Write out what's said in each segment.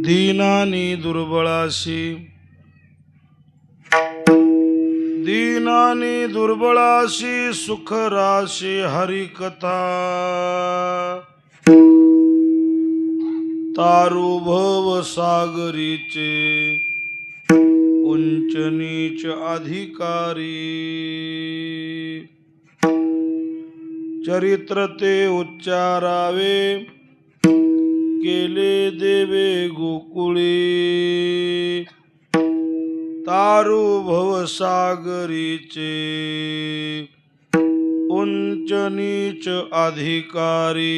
दीनानी दुर्बळाशी दीनानी दुर्बळाशी सुखराशी हरिकथा तारू भव सागरीचे उंच नीच अधिकारी चरित्र ते उच्चारावे केले देवे गोकुळी तारू भवसागरीचे उंच नीच अधिकारी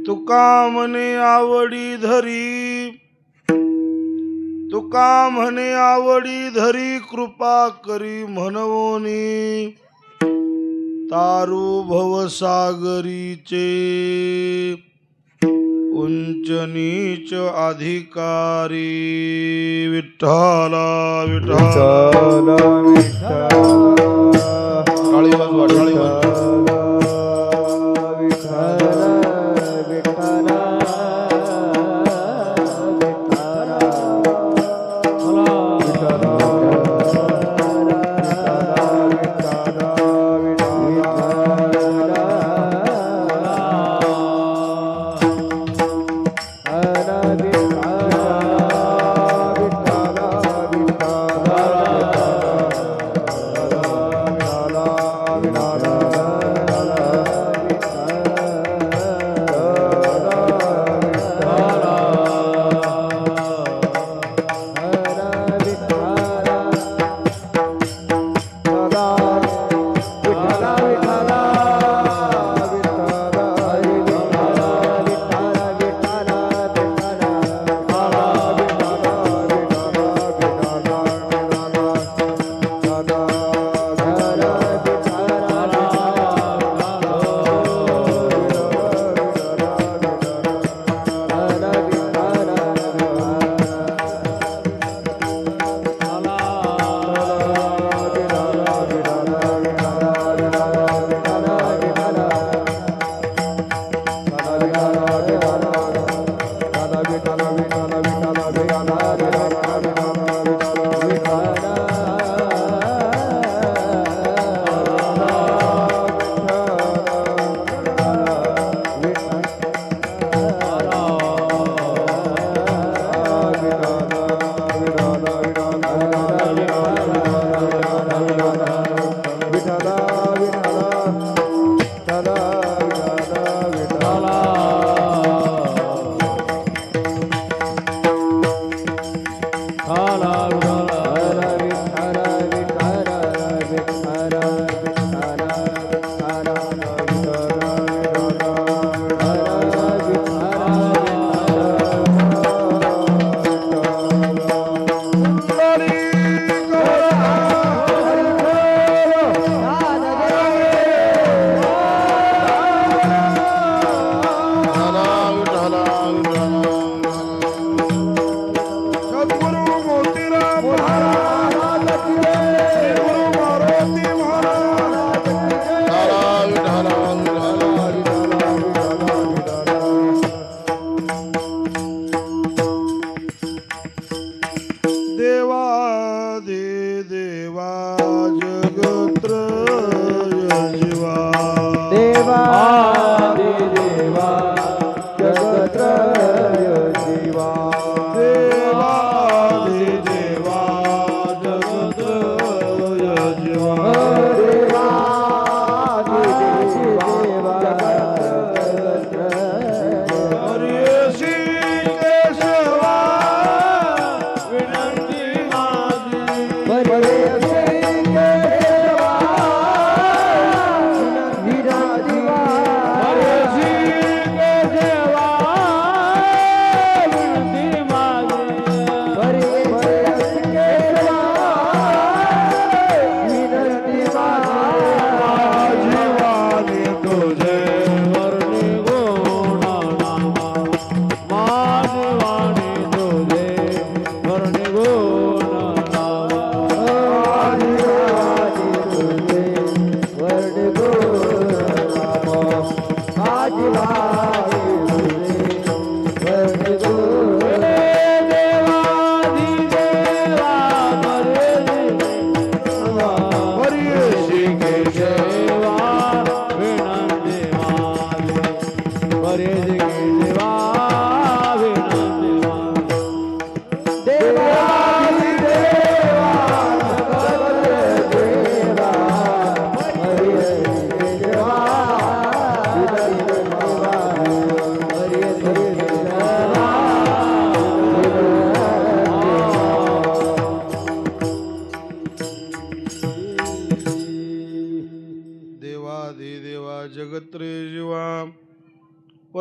तुका म्हणे आवडी धरी तुका म्हणे आवडी धरी कृपा करी म्हणवोनी तारू भवसागरीचे उंच नीच अधिकारी विठ्ठला विठ्ठला टाळी वाजवा टाळी वाजवा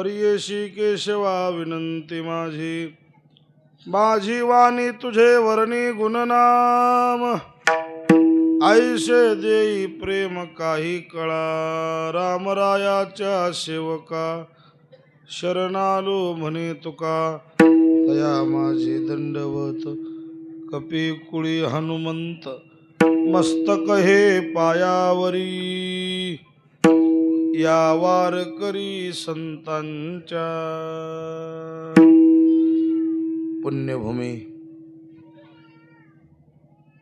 परियेशी केशवा विनंती माझी, माझी वाणी तुझे वर्णी गुणनाम, ऐसे देई प्रेम काही कळा, रामरायाच्या सेवका शरणालो म्हणे तुका, तया माझे दंडवत कपी कुळी हनुमंत, मस्तक हे पायावरी, या वारकरी संतांच्या. पुण्यभूमी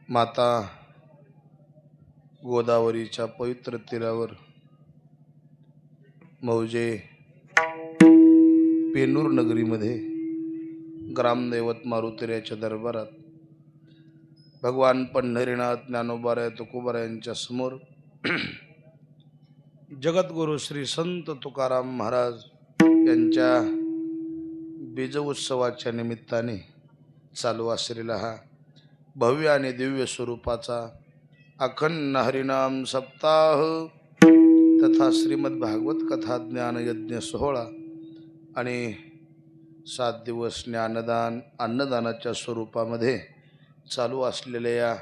माता गोदावरीच्या पवित्र तीरावर मौजे पेनूर नगरीमध्ये ग्रामदैवत मारुतीरायाच्या दरबारात भगवान पंढरीनाथ ज्ञानोबाराय तुकोबाराय यांच्या समोर जगद्गुरु श्री संत तुकाराम महाराज यांच्या बीज उत्सवाच्या निमित्ताने चालू असलेला हा भव्य आणि दिव्य स्वरूपाचा अखंड हरिनाम सप्ताह तथा श्रीमद भागवत कथा ज्ञान यज्ञ सोहळा आणि 7 दिवस ज्ञानदान अन्नदानाच्या स्वरूपामध्ये चालू असलेल्या या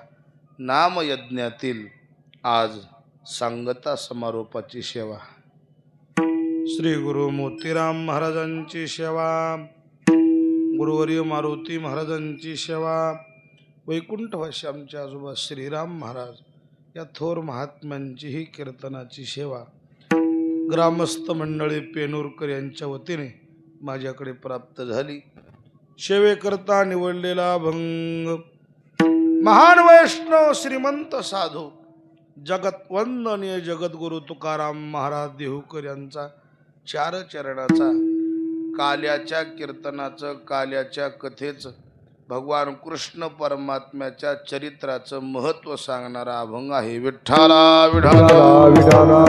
नामयज्ञातील आज सांगता समारोपाची सेवा, श्री गुरु मोतीराम महाराजांची सेवा, गुरुवर्य मारुती महाराजांची सेवा, वैकुंठवासी आमच्या आजोबा श्रीराम महाराज या थोर महात्म्यांची ही कीर्तनाची सेवा ग्रामस्थ मंडळी पेनूरकर यांच्या वतीने माझ्याकडे प्राप्त झाली. सेवेकरता निवडलेला भंग महान वैष्णव श्रीमंत साधू जगतवंदनीय जगद्गुरु तुकाराम महाराज देहूकर यांचा 4 चरणाचा काल्याच्या कीर्तनाचं काल्याच्या कथेचं भगवान कृष्ण परमात्म्याच्या चरित्राचं महत्त्व सांगणारा अभंग आहे. विठ्ठला विठ्ठला विठ्ठला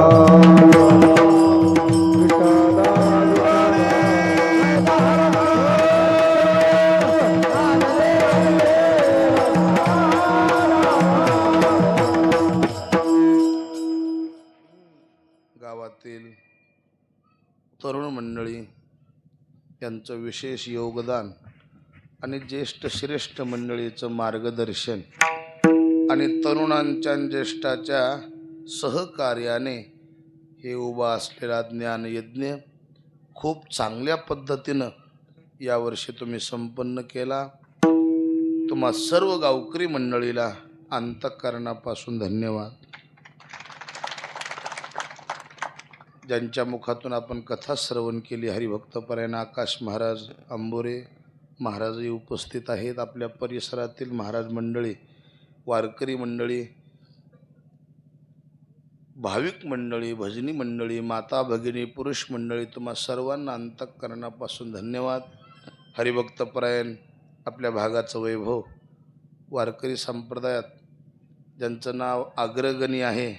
गावातील तरुण मंडळी यांचं विशेष योगदान आणि ज्येष्ठ श्रेष्ठ मंडळीचं मार्गदर्शन आणि तरुणांच्या ज्येष्ठाच्या सहकार्याने हे उभा असलेला ज्ञानयज्ञ खूप चांगल्या पद्धतीनं यावर्षी तुम्ही संपन्न केला. तुम्हा सर्व गावकरी मंडळीला अंतःकरणापासून धन्यवाद. ज्यांच्या मुखातून आपण कथा श्रवण केली हरिभक्तपरायण आकाश महाराज अंबोरे महाराजही उपस्थित आहेत. आपल्या परिसरातील महाराज मंडळी, वारकरी मंडळी, भाविक मंडळी, भजनी मंडळी, माता भगिनी, पुरुष मंडळी, तुम्हा सर्वांना अंतःकरणापासून धन्यवाद. हरिभक्तपरायण आपल्या भागाचं वैभव वारकरी संप्रदायात ज्यांचं नाव अग्रगणी आहे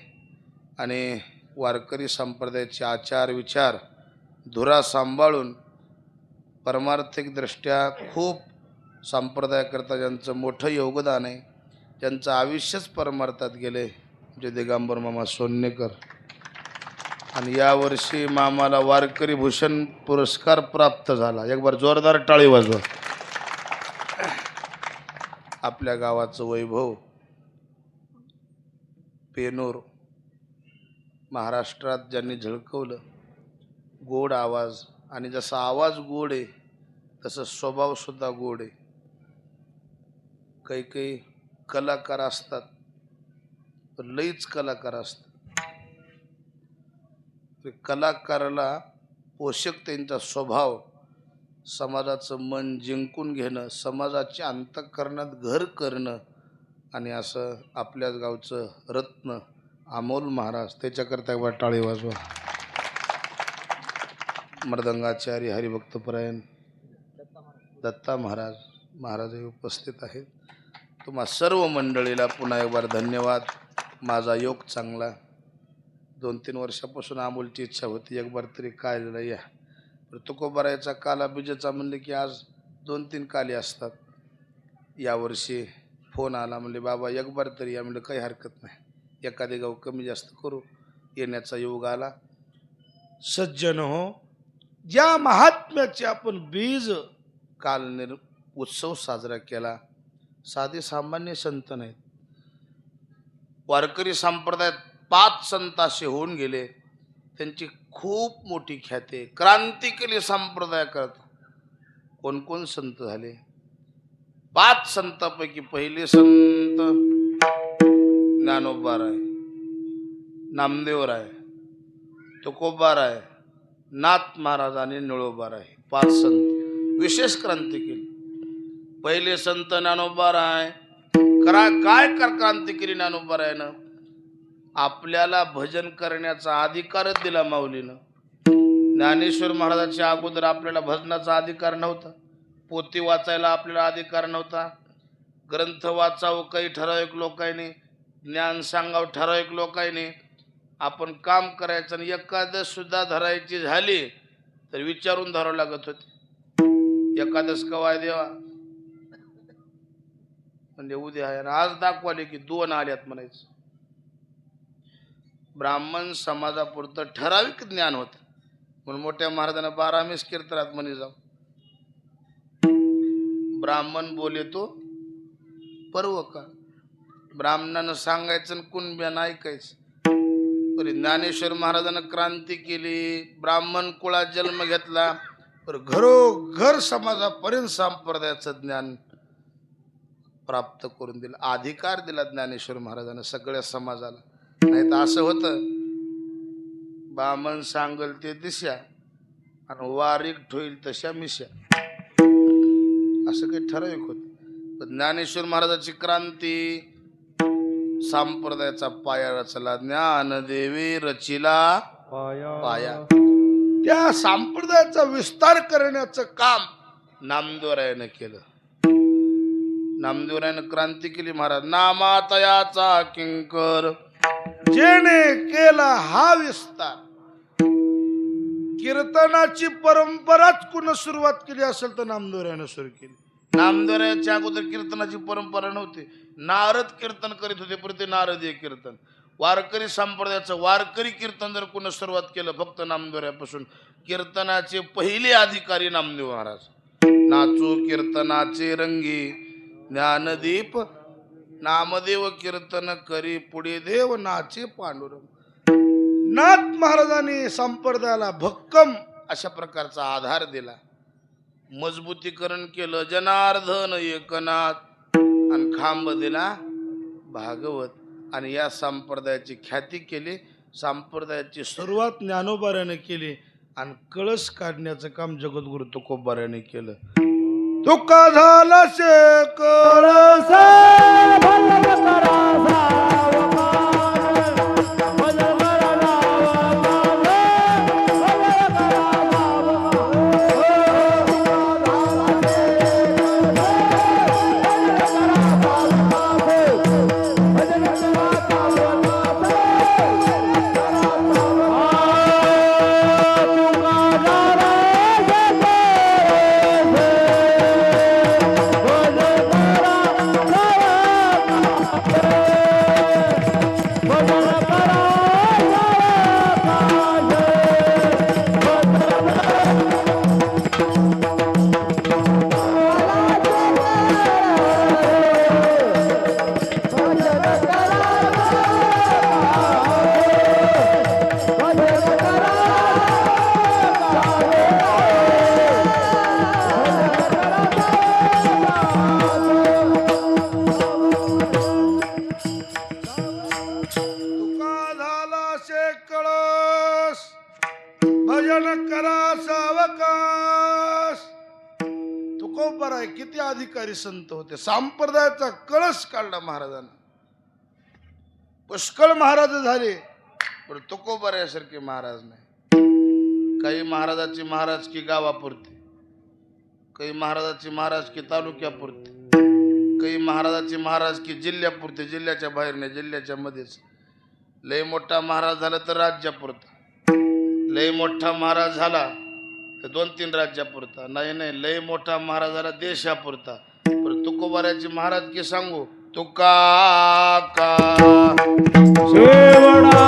आणि वारकरी संप्रदायाचे आचार विचार धुरा सांभाळून परमार्थिकदृष्ट्या खूप संप्रदायाकरता ज्यांचं मोठं योगदान आहे, ज्यांचं आयुष्यच परमार्थात गेले, जे दिगंबर मामा सोन्नेकर. आणि यावर्षी मामाला वारकरी भूषण पुरस्कार प्राप्त झाला. एक बार जोरदार टाळी वाजवा. आपल्या गावाचं वैभव पेनूर महाराष्ट्रात ज्यांनी झळकवलं, गोड आवाज, आणि जसा आवाज गोड आहे तसं स्वभावसुद्धा गोड आहे. काही काही कलाकार असतात, पण लईच कलाकार असतात. कलाकाराला पोषक त्यांचा स्वभाव, समाजाचं मन जिंकून घेणं, समाजाच्या अंतःकरणात घर करणं, आणि असं आपल्याच गावचं रत्न अमोल महाराज, त्याच्याकरता एकदा टाळी वाजवा. मृदंगाचार्य हरिभक्तपरायण दत्ता महाराज महाराजही उपस्थित आहेत. तुम्हा सर्व मंडळीला पुन्हा एक बार धन्यवाद. माझा योग चांगला. 2-3 वर्षापासून अमोलची इच्छा होती एक बार तरी काय झालं या. तर तुकोबारायचा काला बीजेचा म्हणले की आज 2-3 काले असतात. यावर्षी फोन आला, म्हणले बाबा एक बार तरी या. म्हणलं काही हरकत नाही, एखादे गाव कमी जास्त करू. येण्याचा योग आला. सज्जन हो, ज्या महात्म्याचे आपण बीज काल उत्सव साजरा केला, साधे सामान्य संत नाहीत. वारकरी संप्रदायात 5 संत असे होऊन गेले, त्यांची खूप मोठी ख्याती आहे. क्रांती केली संप्रदाय करता. कोण कोण संत झाले? 5 संतांपैकी पहिले संत ज्ञानोबाराय, नामदेवराय, तुकोबाराय, नाथ महाराज आणि निळोबाराय. 5 संत विशेष क्रांती केली. पहिले संत ज्ञानोबाराय काय क्रांती केली ज्ञानोबारायनं? आपल्याला भजन करण्याचा अधिकारच दिला माऊलीनं. ज्ञानेश्वर महाराजांच्या अगोदर आपल्याला भजनाचा अधिकार नव्हता, पोथी वाचायला आपल्याला अधिकार नव्हता, ग्रंथ वाचावं काही ठराविक लोकांनी, ज्ञान सांगावं ठराविक लोकांनी. आपण काम करायचं आणि एकादश सुद्धा धरायची झाली तर विचारून धरावं लागत होते. एकादश कवा देवा म्हणजे उद्या आहे, आज दाखवाले की 2 आल्यात म्हणायचं. ब्राह्मण समाजापुरतं ठराविक ज्ञान होतं म्हणून मोठ्या महाराजांना 12 कीर्तनात म्हणे जाऊ, ब्राह्मण बोले तो पर्व का. ब्राह्मणानं सांगायचं आणि कुणब्यानं ऐकायचं. तरी ज्ञानेश्वर महाराजांना क्रांती केली, ब्राह्मण कुळात जन्म घेतला, तर घरोघर समाजापर्यंत संप्रदायाचं ज्ञान प्राप्त करून दिलं. अधिकार दिला ज्ञानेश्वर महाराजांना सगळ्या समाजाला. नाही तर असं होतं, ब्राह्मण सांगल ते दिशा आणि वारीक ठोईल तशा मिशा, असं काही ठराविक होत. पण ज्ञानेश्वर महाराजांची क्रांती, संप्रदायाचा पाया रचला, ज्ञानदेवी रचिला पाया. त्या संप्रदायाचा विस्तार करण्याचं काम नामदेवरायानं केलं. नामदेवरायानं क्रांती केली महाराज. नामातयाचा किंकर जेने केला हा विस्तार. कीर्तनाची परंपराच कुण सुरुवात केली असेल तर नामदेवरायानं सुरू केली. नामदेवरायाच्या अगोदर कीर्तनाची परंपरा नव्हती. नारद कीर्तन करीत होते, प्रति नारदीय कीर्तन. वारकरी संप्रदायाचं वारकरी कीर्तन जर कुण सुरुवात केलं फक्त नामदेवरायापासून, कीर्तनाचे पहिले अधिकारी नामदेव महाराज. नाचू कीर्तनाचे रंगी ज्ञानदीप, नामदेव कीर्तन करी पुढे देव नाचे पांडुरंग. नाथ महाराजांनी संप्रदायाला भक्कम अशा प्रकारचा आधार दिला, मजबूतीकरण केलं. जनार्दन एकनाथ आणि खांब दिला भागवत. आणि या संप्रदायाची ख्याती केली. संप्रदायाची सुरुवात ज्ञानोबारायाने केली आणि कळस काढण्याचं काम जगद्गुरु तुकोबारायाने केलं. तुका झाला से कळस किती अधिकारी संत होते. संप्रदायाचा कळस काढला महाराजांना. पुष्कळ महाराज झाले पण तुकोबारायासारखे महाराज नाही. काही महाराजाची महाराजकी गावापुरती, काही महाराजाची महाराजकी तालुक्यापुरती, काही महाराजाची महाराजकी जिल्ह्यापुरती, जिल्ह्याच्या बाहेर नाही, जिल्ह्याच्या मध्येच. लय मोठा महाराज झाला तर राज्यापुरता, लय मोठा महाराज झाला तर 2-3 राज्यापुरता, नाही नाही लय मोठा महाराज झाला देशापुरता. पण तुकोबारायाची महाराजकी सांगू, तुका का शेवडा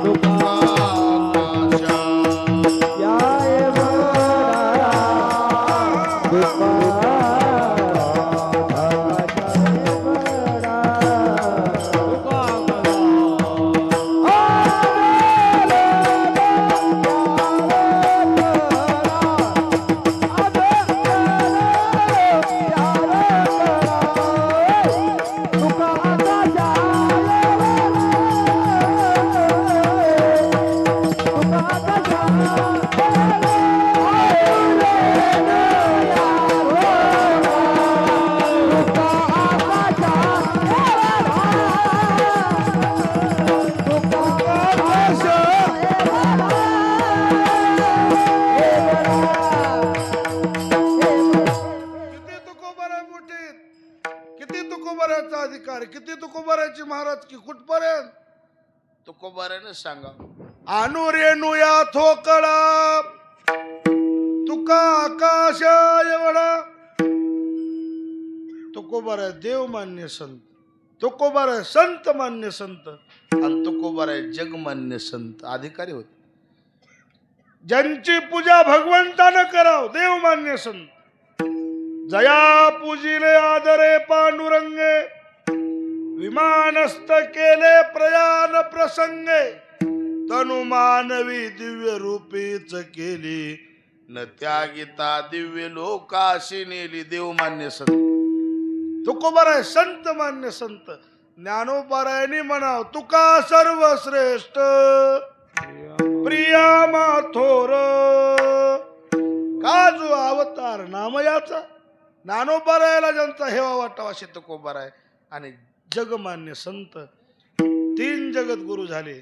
तुका तुकोबाराची महाराज की कुठपर्यंत तुकोबाराने सांगा. आणू रेणूया थोकडा तुका आकाश एवढा. तुकोबार आहे देव मान्य संत, तुकोबार आहे संत मान्य संत, आणि तुकोबार आहे जगमान्य संत अधिकारी होते. ज्यांची पूजा भगवंतानं कराव देव मान्य संत. जया पूजिले आदरे पांडुरंगे, विमानस्थ केले प्रयाण प्रसंगे. तनु मानवी दिव्य रूपीच केली, न त्यागिता दिव्य लोकाशी नेली. देव मान्य संत. तुकोबार आहे संत मान्य संत. ज्ञानोबारायणी म्हणाव तुका सर्वश्रेष्ठ, प्रिया माथोर. काजू अवतार नामयाचा. ज्ञानोबारायला ज्यांचा हेवा वाटावा असे तुकोबार आहे. आणि जगमान्य संत. 3 जगद्गुरु झाले.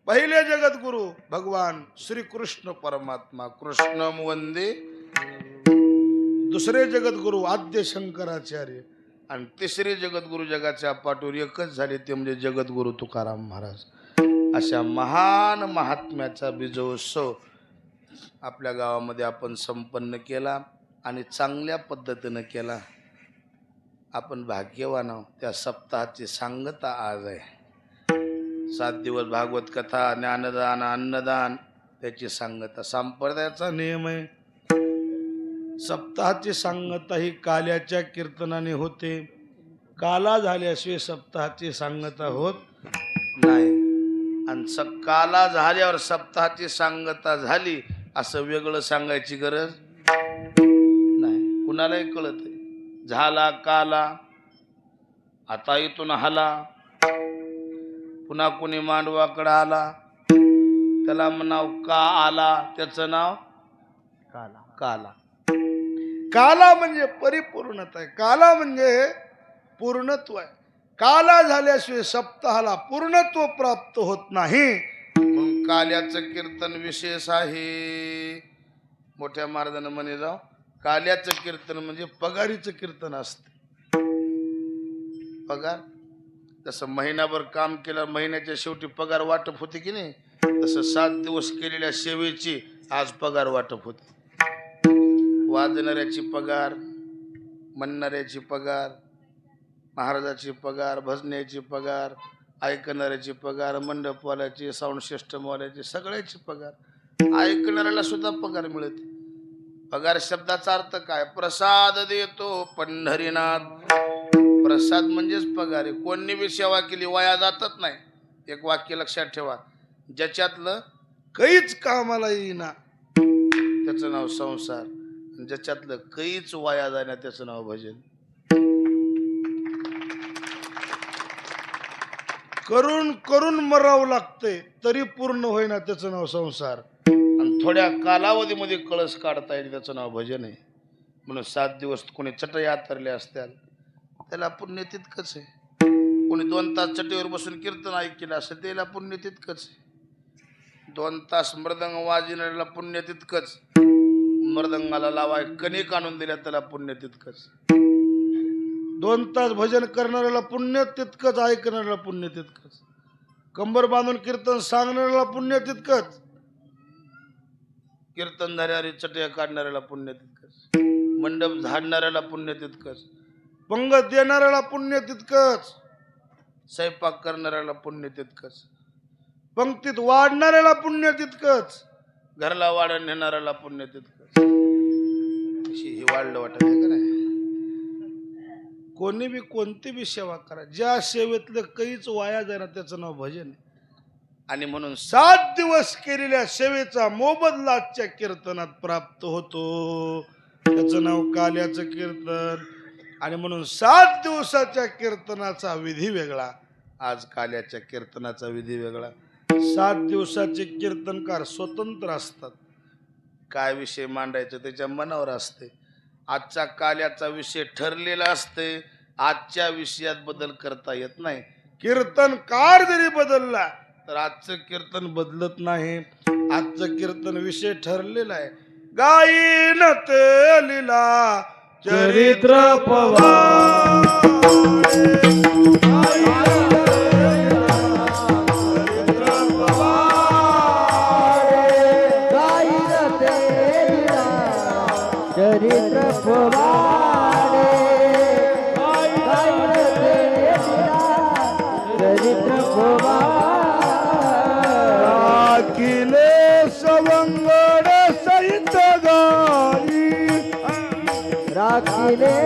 पहिले जगद्गुरु भगवान श्री कृष्ण परमात्मा, कृष्णम वंदे. दुसरे जगद्गुरु आद्य शंकराचार्य. आणि तिसरे जगद्गुरु जगाच्या पाठीवर एकच झाले ते म्हणजे जगद्गुरु तुकाराम महाराज. अशा महान महात्म्याचा बीजोत्सव आपल्या गावामध्ये आपण संपन्न केला आणि चांगल्या पद्धतीनं केला. आपण भाग्यवान आहोत. त्या सप्ताहाची सांगता आज आहे. 7 दिवस भागवत कथा, ज्ञानदान, अन्नदान त्याची सांगता. संप्रदायाचा नियम आहे. सप्ताहाची सांगता ही काल्याच्या कीर्तनाने होते. काला झाल्याशिवाय सप्ताहाची सांगता होत नाही. आणि काला झाल्यावर सप्ताहाची सांगता झाली असं वेगळं सांगायची गरज नाही. कुणालाही कळत आहे. झाला काला, आता इथून हाला. पुन्हा कुणी मांडवाकडे आला त्याला म्हणाव का आला, त्याचं नाव काला. काला काला म्हणजे परिपूर्णता आहे. काला म्हणजे पूर्णत्व आहे. काला झाल्याशिवाय सप्ताहाला पूर्णत्व प्राप्त होत नाही. म्हणून काल्याचं कीर्तन विशेष आहे. मोठ्या महाराजांना म्हणे जाऊ काल्याचं कीर्तन म्हणजे पगारीचं कीर्तन असते. पगार जसं महिनाभर काम केलं महिन्याच्या शेवटी पगार वाटप होते की नाही, तसं 7 दिवस केलेल्या सेवेची आज पगार वाटप होते. वाजणाऱ्याची पगार, म्हणणाऱ्याची पगार, महाराजाची पगार, भजन्याची पगार, ऐकणाऱ्याची पगार, मंडपवाल्याची, साऊंड सिस्टमवाल्याची, सगळ्याची पगार. ऐकणाऱ्याला सुद्धा पगार मिळते. पगार शब्दाचा अर्थ काय? प्रसाद देतो पंढरीनाथ. प्रसाद म्हणजेच पगार आहे. कोणी बी सेवा केली वाया जातच नाही. एक वाक्य लक्षात ठेवा, ज्याच्यातलं काहीच कामाला येईना त्याचं नाव संसार, ज्याच्यातलं काहीच वाया जाण्या त्याचं नाव भजन. करून करून मरावं लागतंय तरी पूर्ण होईना त्याचं नाव संसार. आणि थोड्या कालावधीमध्ये कळस काढता येईल त्याचं नाव भजन आहे. म्हणून 7 दिवस कोणी चटई आतरले असतील त्याला पुण्य तितकंच आहे. कोणी 2 तास चटईवर बसून कीर्तन ऐकलं असेल त्याला पुण्य तितकंच आहे. 2 तास मृदंग वाजवणाऱ्याला पुण्य तितकंच. मृदंगाला लावाय कणिक आणून दिल्या त्याला पुण्य तितकंच. 2 तास भजन करणाऱ्याला पुण्य तितकंच, ऐकणाऱ्याला पुण्य तितकंच. कंबर बांधून कीर्तन सांगणाऱ्याला पुण्य तितकंच, कीर्तन झाल्यावर चटया काढणाऱ्याला पुण्य तितकंच, मंडप झाडणाऱ्याला पुण्य तितकंच, पंगत देणाऱ्याला पुण्य तितकंच, स्वयंपाक करणाऱ्याला पुण्य तितकंच, पंक्तीत वाढणाऱ्याला पुण्य तितकंच, घरला वाढण नेणाऱ्याला पुण्य तितकंच. ही वाढलं वाटत आहे का नाही? कोणी बी कोणती बी सेवा करा, ज्या सेवेतलं काहीच वाया जाणार त्याचं नाव भजन आहे. आणि म्हणून 7 दिवस केलेल्या सेवेचा मोबदला आजच्या कीर्तनात प्राप्त होतो. त्याचं नाव काल्याचं कीर्तन. आणि म्हणून 7 दिवसाच्या कीर्तनाचा विधी वेगळा, आज काल्याच्या कीर्तनाचा विधी वेगळा. 7 दिवसाचे कीर्तनकार स्वतंत्र असतात. काय विषय मांडायचं त्याच्या मनावर असते. आजचा काल्याचा विषय ठरलेला असते. आजच्या विषयात बदल करता येत नाही. कीर्तनकार जरी बदलला तर आजचं कीर्तन बदलत नाही. आजचं कीर्तन विषय ठरलेला आहे. गायीन ते लीला चरित्र पवा चरित्र पवाडे चरित्र राखिले सवंगड सहित गाई राखिले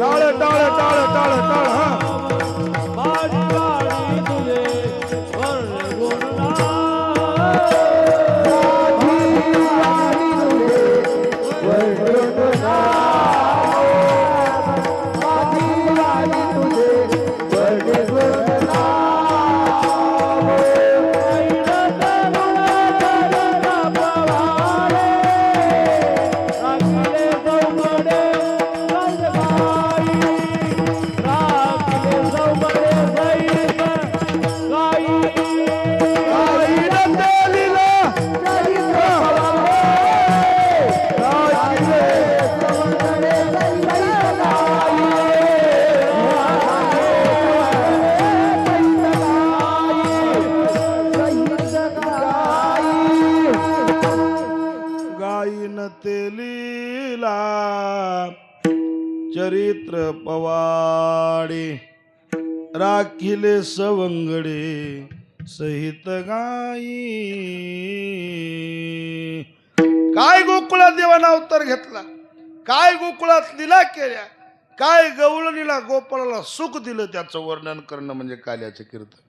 टाळ टाळ टाळ टाळ टाळ हा गायीन तेलीला चरित्र पवाडे राखिले सवंगडे सहित गाई. काय गोकुळात देवानं अवतार घेतला, काय गोकुळात लीला केल्या, काय गवळणीला गोपाळाला सुख दिलं, त्याचं वर्णन करणं म्हणजे काल्याचं कीर्तन.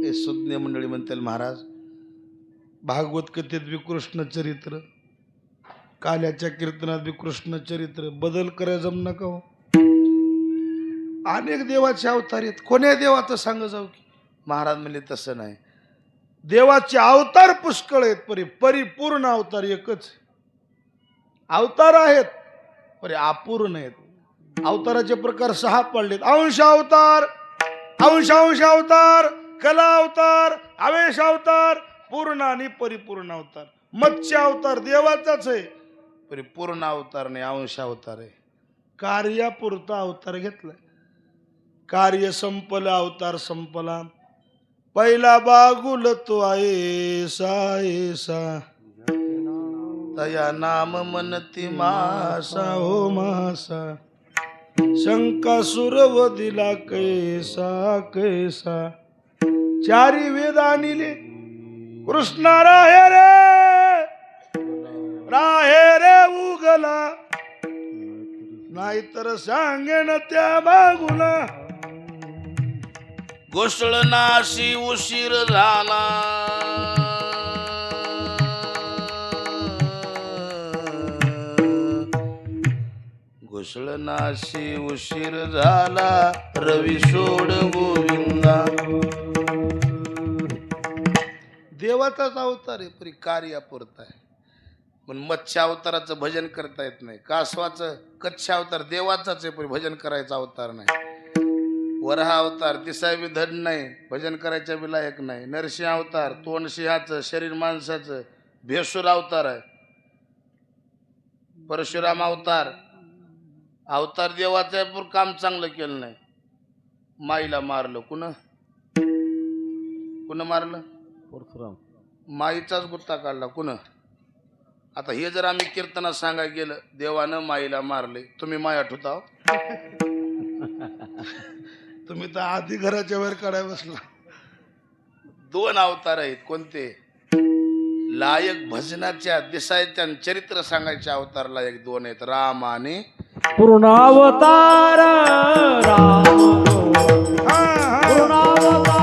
हे सुज्ञ मंडळी म्हणतील महाराज भागवत कथेत बी कृष्ण चरित्र, काल्याच्या कीर्तनात बी कृष्ण चरित्र, बदल करायला जम नका हो. अनेक देवाचे अवतार आहेत, कोण्या देवाचं सांग जाऊ की. महाराज म्हणले तसं नाही, देवाचे अवतार पुष्कळ आहेत, परिपूर्ण अवतार एकच. अवतार आहेत पण अपूर्ण आहेत. अवताराचे प्रकार 6 पडलेत. अंश अवतार, अंश अवतार, कला अवतार, आवेश अवतार, पूर्ण आणि परिपूर्ण अवतार. मत्स्य अवतार देवाचाच आहे, परिपूर्ण अवतार नाही, अंश अवतार आहे. कार्यापुरता अवतार घेतलाय, कार्य संपलं अवतार संपला. पहिला बागुल तो ऐसा ऐसा तया नाम मनती मासा हो मासा. शंकासुर वदिला कैसा कैसा. 4 वेदानिले कृष्णा राहे रे उगला, नाहीतर सांगेन त्या बागुला. घोषळनाशी उशीर झाला, घोषळनाशी उशीर झाला, रवी सोड गोविंदा. देवाचाच अवतार आहे, परी कार्यापुरता आहे. पण मत्स्य अवताराचं भजन करता येत नाही, कासवाचं कच्छ अवतार देवाचाच आहे, पण भजन करायचा अवतार नाही. वराह अवतार दिसाय बी धड नाही, भजन करायच्या बी लायक नाही. नरसिंह अवतार तोंड सिंहाचं, शरीर माणसाचं, भेसूर अवतार आहे. परशुराम अवतार अवतार देवाचं पण काम चांगलं केलं नाही, माईला मारलं. कुण मारलं? परशुराम. माईचाच गुत्ता काढला कुण. आता हे जर आम्ही कीर्तनात सांगायला गेलं, देवानं माईला मारले, तुम्ही माया ठुताव. तुम्ही तर आधी घराच्या बाहेर काढाय बसला. 2 अवतार आहेत, कोणते? लायक भजनाच्या दिसायच्या चरित्र सांगायच्या अवतार लायक 2 आहेत, राम आणि पूर्णावतार राम. पूर्णावतार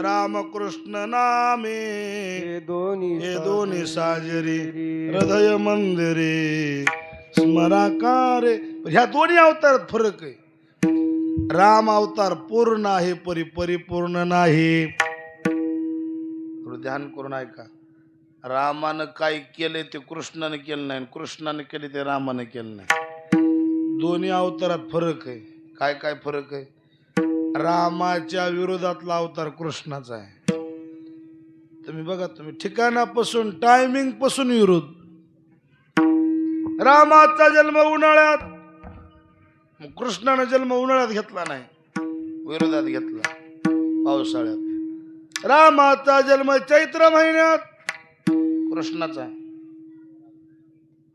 रामकृष्ण नामे हे दोन्ही साजरी हृदय मंदिरे स्मराकारे. ह्या दोन्ही अवतारात फरक आहे. राम अवतार पूर्ण आहे, परिपूर्ण नाही. थोडं ध्यान करून ऐका. रामानं काय केलंय ते कृष्णाने केलं नाही, कृष्णाने केले ते रामाने केलं नाही. दोन्ही अवतारात फरक आहे. काय काय फरक आहे? रामाच्या विरोधातला अवतार कृष्णाचा आहे. तुम्ही बघा, तुम्ही ठिकाणापासून टायमिंग पासून विरोध. रामाचा जन्म उन्हाळ्यात, मग कृष्णाने जन्म उन्हाळ्यात घेतला नाही, विरोधात घेतला पावसाळ्यात. रामाचा जन्म चैत्र महिन्यात, कृष्णाचा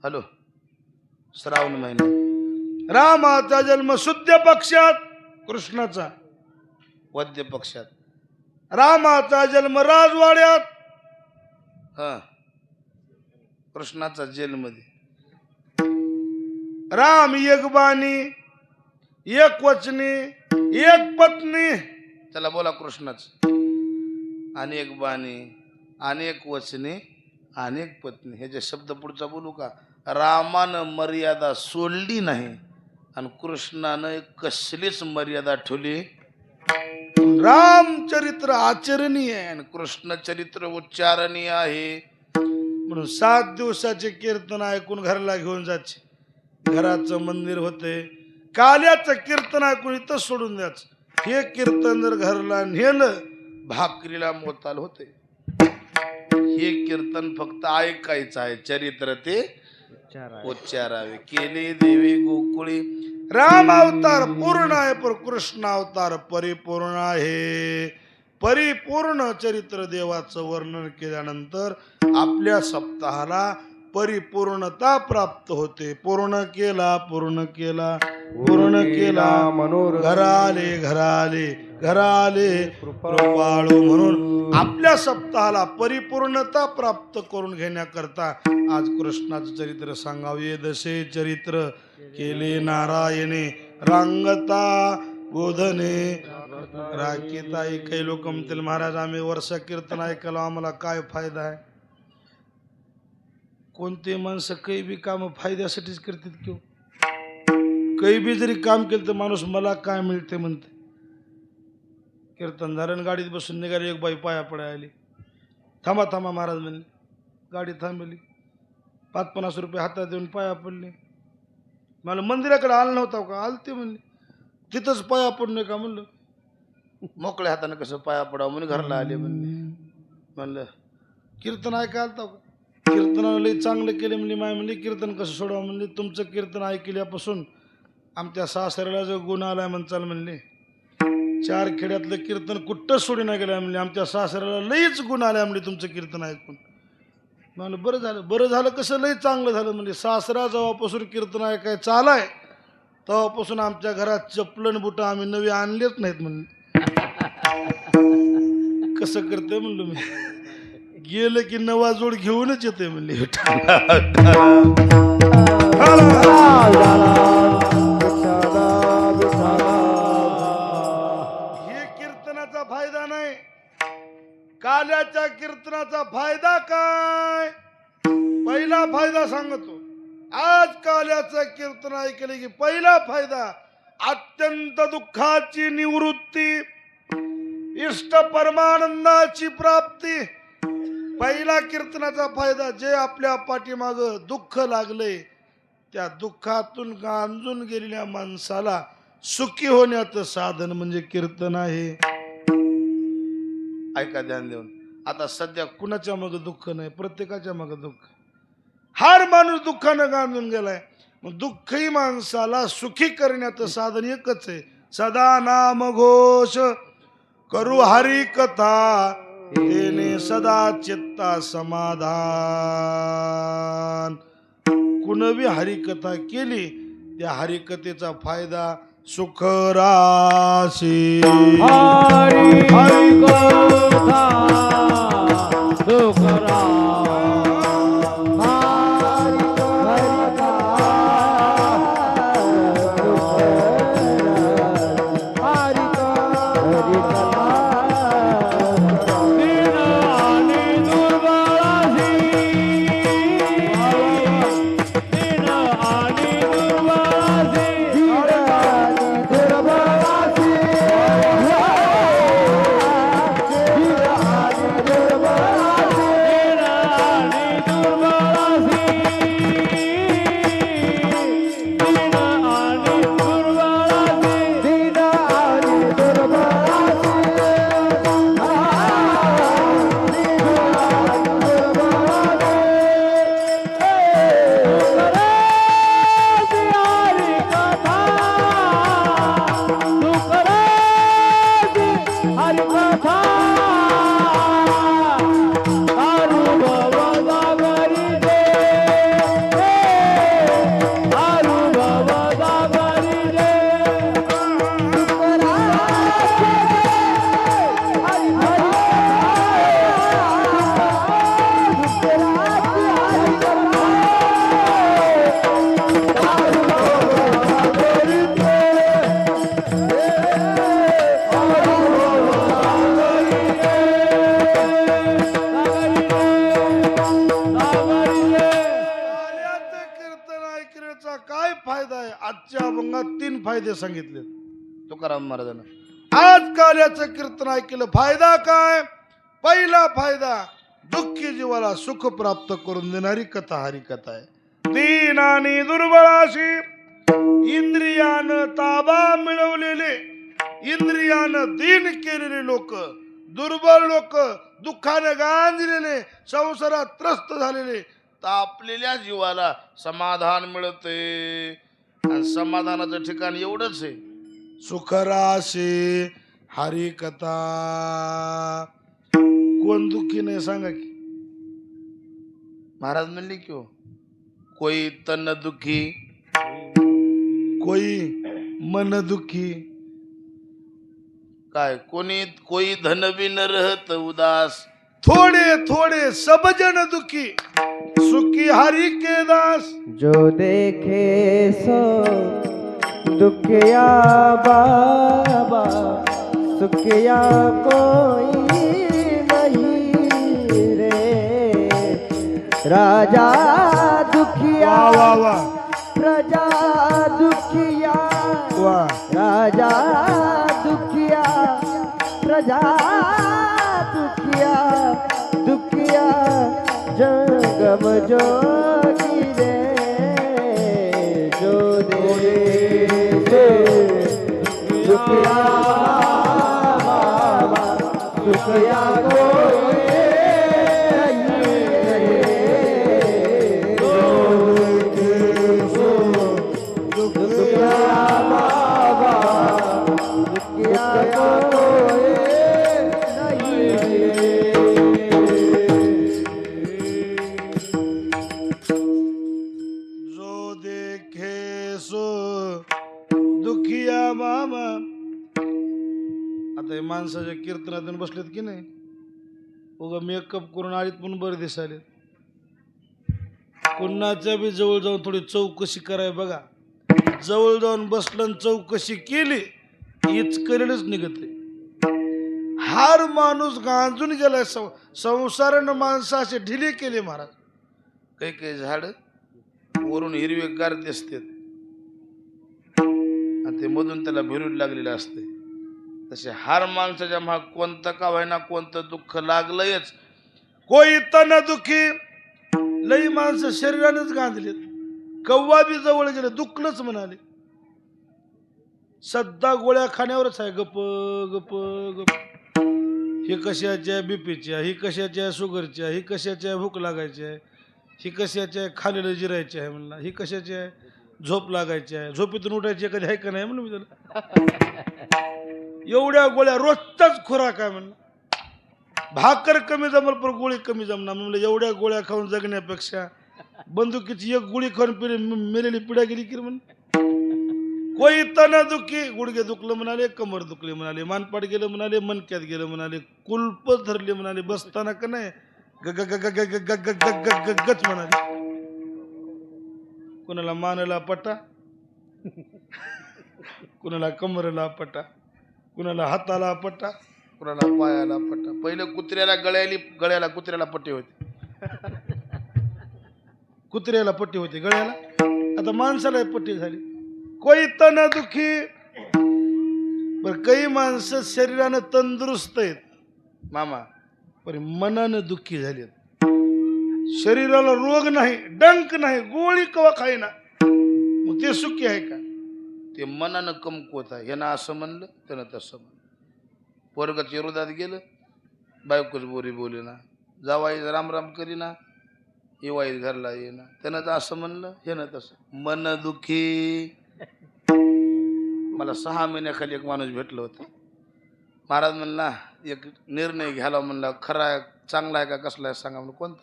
हॅलो श्रावण महिन्यात. रामाचा जन्म शुद्ध पक्षात, कृष्णाचा वद्य पक्षात. रामाचा जन्म राजवाड्यात, कृष्णाचा जेलमध्ये. राम एक बाणी, एक वचनी, एक पत्नी. चला बोला कृष्णाच. अनेक बाणी, अनेक वचने, अनेक पत्नी. हे जे शब्द पुढचा बोलू का? रामानं मर्यादा सोडली नाही आणि कृष्णानं कसलीच मर्यादा ठेवली. रामचरित्र आचरणीय आहे आणि कृष्ण चरित्र उच्चारणीय आहे. म्हणून 7 दिवसाचे कीर्तन ऐकून घराला घेऊन जायचे. घराचं मंदिर होते. काल्याचं कीर्तन ऐकून इथं सोडून द्यायचं. हे कीर्तन जर घरला नेलं, भाकरीला मोताल होते. हे कीर्तन फक्त ऐकायचं आहे, चरित्र ते उच्चारावे. केले देवी गोकुळी. राम अवतार पूर्ण आहे, पण कृष्ण अवतार परिपूर्ण आहे. परिपूर्ण चरित्र देवाचं वर्णन केल्यानंतर आपल्या सप्ताहाला परिपूर्णता प्राप्त होते. पूर्ण केला, पूर्ण केला, पूर्ण केला मनोरथ. घराले कृपाळू. म्हणून आपल्या सप्ताहाला परिपूर्णता प्राप्त करून घेण्याकरता आज कृष्णाचं चरित्र सांगावे. दशे चरित्र केले नारायणे, रांगता बोधने राखीता. काही लोक म्हणतील महाराज आम्ही वर्ष कीर्तन ऐकायला आम्हाला काय फायदा आहे? कोणते माणसं काही बी काम फायद्यासाठीच करतात किंवा काही बी जरी काम केलं तर माणूस मला काय मिळते म्हणते. कीर्तन झालं, गाडीत बसून निघाली. एक बाई पाया पडाय आली. थांबा महाराज म्हणले. गाडी थांबली. 5-50 रुपये हातात देऊन पाया पडले. मला मंदिराकडे आलं नव्हता का? आलते म्हणले. तिथंच पाया पडणे का म्हणलं. मोकळ्या हाताने कसं पाया पडावं म्हणून घरला आले म्हणले. म्हणलं कीर्तन ऐकायला आलता का? कीर्तनाला लई चांगलं केले म्हणले. माय म्हणले कीर्तन कसं सोडावं म्हणले. तुमचं कीर्तन ऐकल्यापासून आमच्या सासऱ्याला जो गुण आलाय म्हणचाल म्हणले. 4 खेड्यातलं कीर्तन कुठं सोडी नाही गेलं म्हणले. आमच्या सासऱ्याला लईच गुण आलाय म्हणले तुमचं कीर्तन ऐकून. म्हणलं बरं झालं कसं? लई चांगलं झालं म्हणले. सासरा जेव्हापासून कीर्तन ऐकायचं आलाय तेव्हापासून आमच्या घरात चपलन बुट आम्ही नवी आणलेच नाहीत म्हणले. कसं करते म्हणलो मी. गेलं की नवा जोड घेऊनच येते म्हणले. हे कीर्तनाचा फायदा नाही. काल्याच्या कीर्तनाचा फायदा काय? पहिला फायदा सांगतो. आज काल्याचं कीर्तन ऐकले की पहिला फायदा अत्यंत दुःखाची निवृत्ती, इष्ट परमानंदाची प्राप्ती. पहिला कीर्तनाचा फायदा, जे आपल्या पाठीमाग दुःख लागले त्या दुःखातून गांजून गेलेल्या माणसाला सुखी होण्याचं साधन म्हणजे कीर्तन आहे. ऐका ध्यान देऊन. आता सध्या कुणाच्या मागे दुःख नाही, प्रत्येकाच्या मागे दुःख. हर माणूस दुःखानं गांजून गेलाय. मग दुःखी माणसाला सुखी करण्याचं साधन एकच आहे. सदा नाम घोष करू हरी कथा, तेने सदा चित्ता समाधान. कुणबी हरिकथा केली त्या हरिकथेचा फायदा सुख राशी. हरी कथा सुख कार्याचं कीर्तन ऐकण्याचा काय फायदा आहे? आजच्या अभंगात 3 फायदे सांगितले. तुकाराम महाराजांना आज कार्याचं कीर्तन ऐकलं फायदा काय? पहिला फायदा दुःखी जीवाला सुख प्राप्त करून देणारी कथा हरिकथा आहे. दीन आणि दुर्बळाशी इंद्रियानं ताबा मिळवलेले, इंद्रियानं दीन केलेले लोक, दुर्बळ लोक, दुःखाने गांजलेले, संसारात त्रस्त झालेले, तापलेल्या जीवाला समाधान मिळते आणि समाधानाचं ठिकाण एवढंच आहे. सुखराशी हरिकथा. कोण दुःखी नाही सांगा की? महाराज म्हणले की हो, कोई तन दुखी, कोई मन दुखी, काय कोणी कोई धन भी न रहत उदास. थोडे थोडे सब जन दुखी, सुखी हरि के दास. जो देखे सो दुखिया बाबा, सुखिया कोई नहीं रे. राजा दुखिया, वा वा प्रजा दुखिया, वा. राजा दुखिया, प्रजा दुखिया, दुखिया जगम जोगी रे. जो देखे दुखिया बाबा, सुखिया कोई नहीं रे. दुखिया बाबा, दुखिया कोई नहीं रे. जो देखे सो दुखिया मामा. आता हे माणसाच्या कीर्तनातून बसलेत की नाही, उगा मेकअप करून आलीत पण बरं दिसायले. कुणाच्या बी जवळ जाऊन थोडी चौकशी कराय बघा. जवळ जाऊन बसलं आणि चौकशी केली, हीच करेलच निघत रे. हार माणूस गांजून गेलाय. संसारानं माणसाचे ढिले केले महाराज. काही काही झाड वरून हिरवेगार दिसतात आणि ते मधून त्याला भिरून लागलेलं असते. तसे हार माणसाच्या महाग कोणतं का व्हायना कोणतं दुःख लागलंयच. कोई तन दुखी. लई माणसं शरीरानेच गांधलेत. कव्वा बी जवळ गेले दुखलंच म्हणाले. सध्या गोळ्या खाण्यावरच आहे. गप गप गप. ही कशाच्या बीपीच्या, ही कशाच्या शुगरच्या, ही कशाच्या भूक लागायची आहे, ही कशाच्या खालेलं जिरायची आहे म्हणला, ही कशाची आहे झोप लागायची आहे, झोपेतून उठायची कधी आहे का नाही म्हणून मी त्याला. एवढ्या गोळ्या रोजचाच खुराक आहे म्हणला. भाकर कमी जमल पण गोळी कमी जमणार म्हणलं. एवढ्या गोळ्या खाऊन जगण्यापेक्षा बंदुकीची एक गोळी खाऊन मेलेली पिढ्या गेली की म्हण. कोई तन दुखी. गुडघे दुखलं म्हणाले, कमर दुखले म्हणाले, मानपाट गेलं म्हणाले, मनक्यात गेलं म्हणाले, कुल्प धरले म्हणाले, बसताना का नाही गच म्हणाले. कुणाला मानला पटा, कुणाला कमरेला पटा, कुणाला हाताला पटा, कुणाला पायाला पट्टा. पहिलं कुत्र्याला गळ्याला कुत्र्याला पट्टी होती. कुत्र्याला पट्टी होती गळ्याला, आता माणसाला पट्टी झाली. कोई तन दुखी. बर काही माणसं शरीरानं तंदुरुस्त आहेत मामा, पण मनानं दुःखी झालेत. शरीराला रोग नाही, डंक नाही, गोळी कवा खाईना, मग ते सुखी आहे का? ते मनानं कमकुवत आहे. ह्यानं असं म्हणलं त्यानं तसं म्हणलं. पोरगाच्या विरोधात गेलं, बायकोच बोरी बोलेना, जावाई रामराम करीना, येवाई घरला येईना, त्यानं तर असं म्हणलं ह्यानं तसं. मन दुखी. मला 6 महिन्याखाली एक माणूस भेटलं होतं. महाराज म्हणला एक निर्णय घ्यायला म्हणला, खरा आहे चांगला आहे का कसला आहे सांगा म्हणून. कोणता?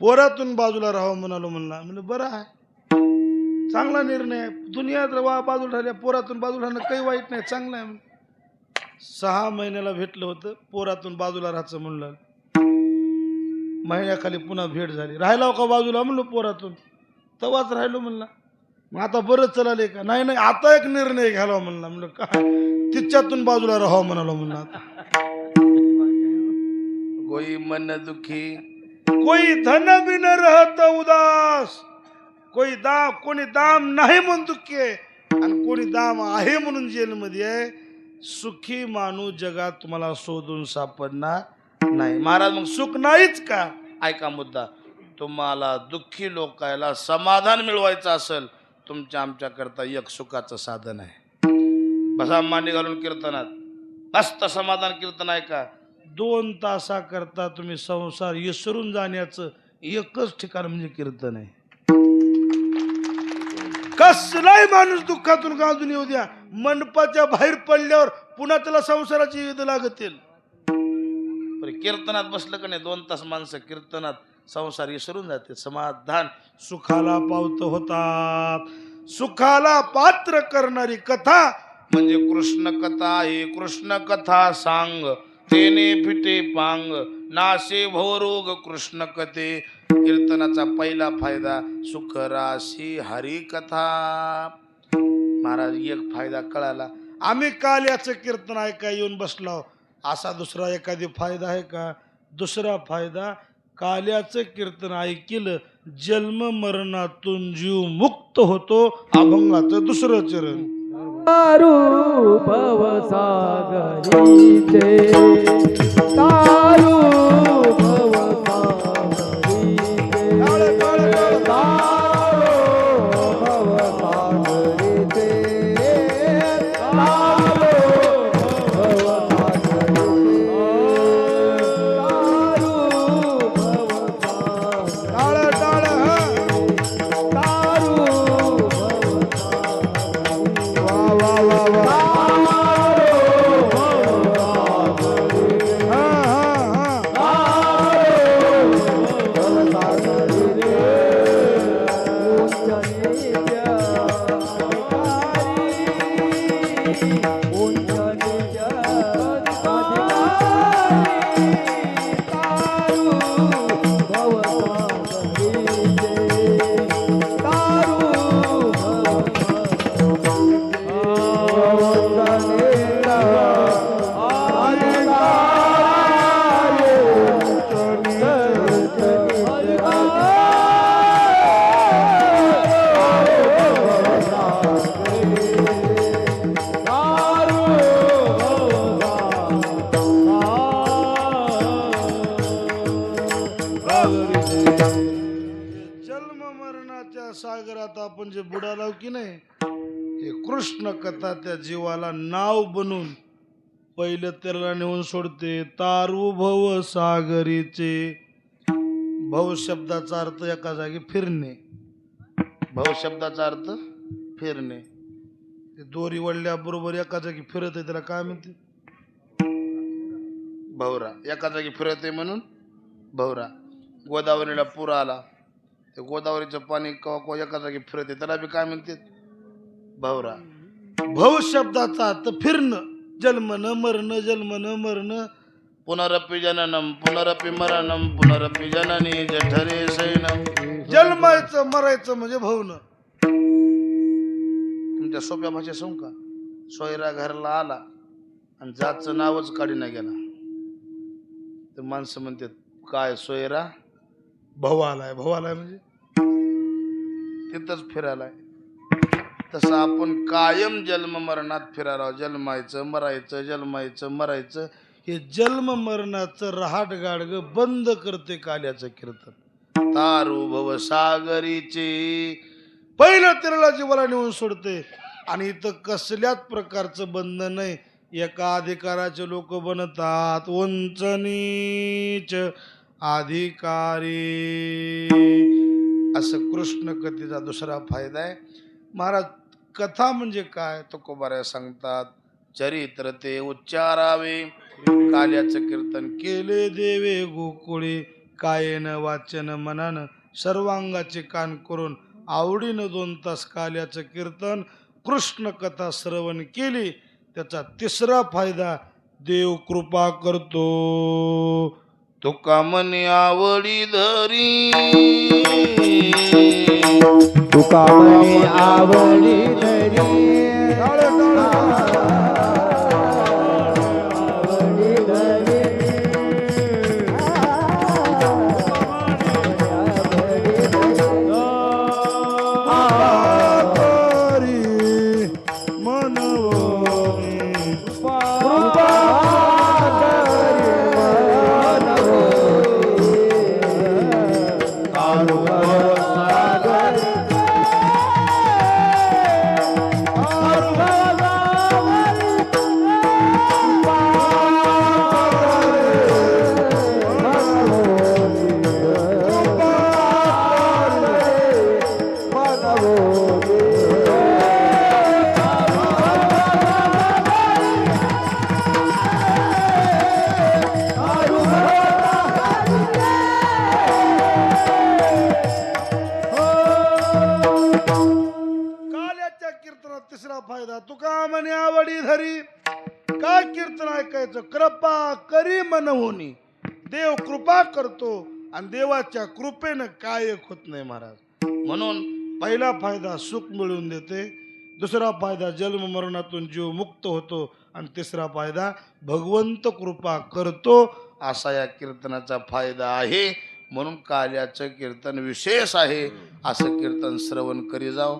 पोरातून बाजूला राहावं म्हणालो म्हणला. म्हणलं बरं आहे, चांगला निर्णय आहे. दुनियात बाजूला राहिल्या, पोरातून बाजूला राहणं काही वाईट नाही, चांगलं आहे म्हणलं. 6 महिन्याला भेटलं होतं, पोरातून बाजूला राहायचं म्हणलं. महिन्याखाली पुन्हा भेट झाली. राहिला का बाजूला म्हणलो पोरातून, तवाच राहिलो म्हणला. मग आता बरं चलाले का? नाही नाही, आता एक निर्णय घ्यावा म्हणला. म्हणलं काय? तिच्यातून बाजूला राहावं म्हणालो म्हणला. कोई मन दुखी कोई धन बिन रहत उदास, कोणी दाम नाही म्हणून दुःखी आहे, आणि कोणी दाम आहे म्हणून जेलमध्ये आहे. सुखी माणूस जगात तुम्हाला शोधून सापडणार नाही. महाराज मग सुख नाहीच का? ऐका मुद्दा, तुम्हाला दुःखी लोकायला समाधान मिळवायचं असेल, तुमच्या आमच्याकरता एक सुखाचं साधन आहे. बसा मांडी घालून कीर्तनात, मस्त समाधान कीर्तन आहे का? 2 तासाकरता तुम्ही संसार विसरून जाण्याचं एकच ठिकाण म्हणजे कीर्तन आहे. कसलाही माणूस दुःखातून गाजून येऊ द्या, मंडपाच्या बाहेर पडल्यावर पुन्हा त्याला संसाराची युद्ध लागतील. कीर्तनात बसलं का नाही 2 तास माणसं कीर्तनात संसार विसरून जाते. समाधान सुखाला पावत होतात. सुखाला पात्र करणारी कथा म्हणजे कृष्ण कथा आहे. कृष्ण कथा सांग तेने फिटे पांग, नासे भवरोग कृष्ण कथे. कीर्तनाचा पहिला फायदा सुख राशी हरी कथा. महाराज एक फायदा कळाला, आम्ही काल याचं कीर्तन ऐका येऊन बसलो, असा दुसरा एखादी फायदा आहे का? दुसरा फायदा, काल्याचं कीर्तन ऐकलं जन्म मरणातून जीव मुक्त होतो. अभंगाचं दुसरं चरण. तारू भवसागरीचे, तारू भवसागरीचे, तारू भवसागरीचे, तारू भवसागरीचे, तारू जन्म मरणाच्या सागरात आपण जे बुडालो की नाही, हे कृष्ण कथा त्या जीवाला नाव बनून पहिलं त्याला नेऊन सोडते. तारू भव सागरीचे. भव शब्दाचा अर्थ एका जागी फिरणे. भव शब्दाचा अर्थ फिरणे. ते दोरी वळल्याबरोबर एका जागी फिरत आहे, त्याला काय म्हणते? भवरा. एका जागी फिरत आहे म्हणून भवरा. गोदावरीला पूर आला, ते गोदावरीचं पाणी कवा एका जागी फिरते, त्याला बी काय म्हणते? भवरा. भव शब्दाचा अर्थ फिरणं. जन्मन मरण, जन्मन मरण. पुनरपि जननम पुनरपि मरणम पुनरपि जननी जठरे शयनम. जन्मायचं मरायचं म्हणजे भवनं. तुमच्या सोप्या भाषेत सांगू का? सोयरा घरला आला आणि जातचं नावच काढीना गेला, तर माणसं म्हणतात काय सोयरा भाऊ आलाय. भाऊ आलाय म्हणजे तिथंच फिरायलाय. तसं आपण कायम जन्म मरणात फिरायला. जन्मायचं मरायचं, जन्मायचं मरायचं. हे जन्म मरणाचं रहाट गाडग बंद करते काल्याचं कीर्तन. तारू भव सागरीचे. पहिलं तिरला जीवाला नेऊन सोडते. आणि इथं कसल्याच प्रकारचं बंधन नाही. एका अधिकाराचे लोक बनतात उंच नीच अधिकारी. असं कृष्ण कथेचा दुसरा फायदा आहे. महाराज कथा म्हणजे काय तुकोबाऱ्या सांगतात. चरित्र ते उच्चारावे काल्याचं कीर्तन केले देवे गोकुळे कायेन वाचन मनानं सर्वांगाचे कान करून आवडीनं 2 तास काल्याचं कीर्तन कृष्ण कथा श्रवण केली. त्याचा तिसरा फायदा देव कृपा करतो. तुका मनी आवडी धरी तुका मने आवडी धरी आवडी धरी करी मनवोनी कृपा करी काल्याच्या कीर्तनात तिसरा फायदा तुका म्हणे आवडी धरी. का कीर्तन ऐकायचं? कृपा करी मनवोनी. देव कृपा करतो आणि देवाच्या कृपेनं काय एक होत नाही महाराज. म्हणून पहिला फायदा सुख मिळवून देते, दुसरा फायदा जन्म मरणातून जीव मुक्त होतो आणि तिसरा फायदा भगवंत कृपा करतो. असा या कीर्तनाचा फायदा आहे. म्हणून काल्याचं कीर्तन विशेष आहे. असं कीर्तन श्रवण करी जाव.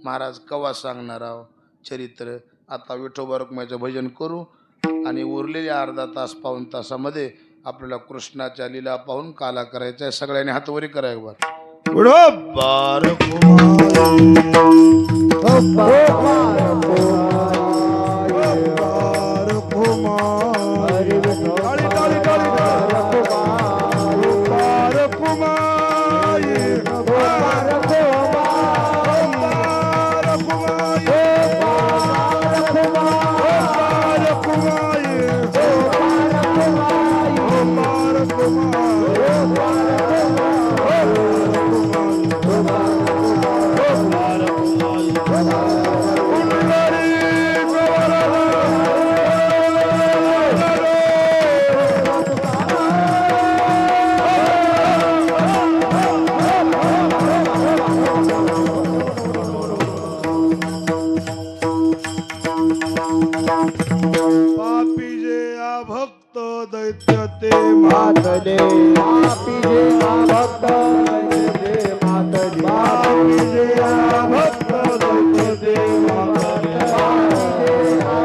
महाराज कवा सांगणार आहो चरित्र. आता विठोबा रुक्माईचं भजन करू आणि उरलेल्या अर्धा तास पाऊण तासामध्ये आपल्याला कृष्णाच्या लीला पाहून काला करायचा आहे. सगळ्यांनी हातवरी करा एक बार. विठोबा पापी जे भक्त दैत्य ते मातले पापी जे भक्त दैत्य ते मातले पापी जे भक्त दैत्य ते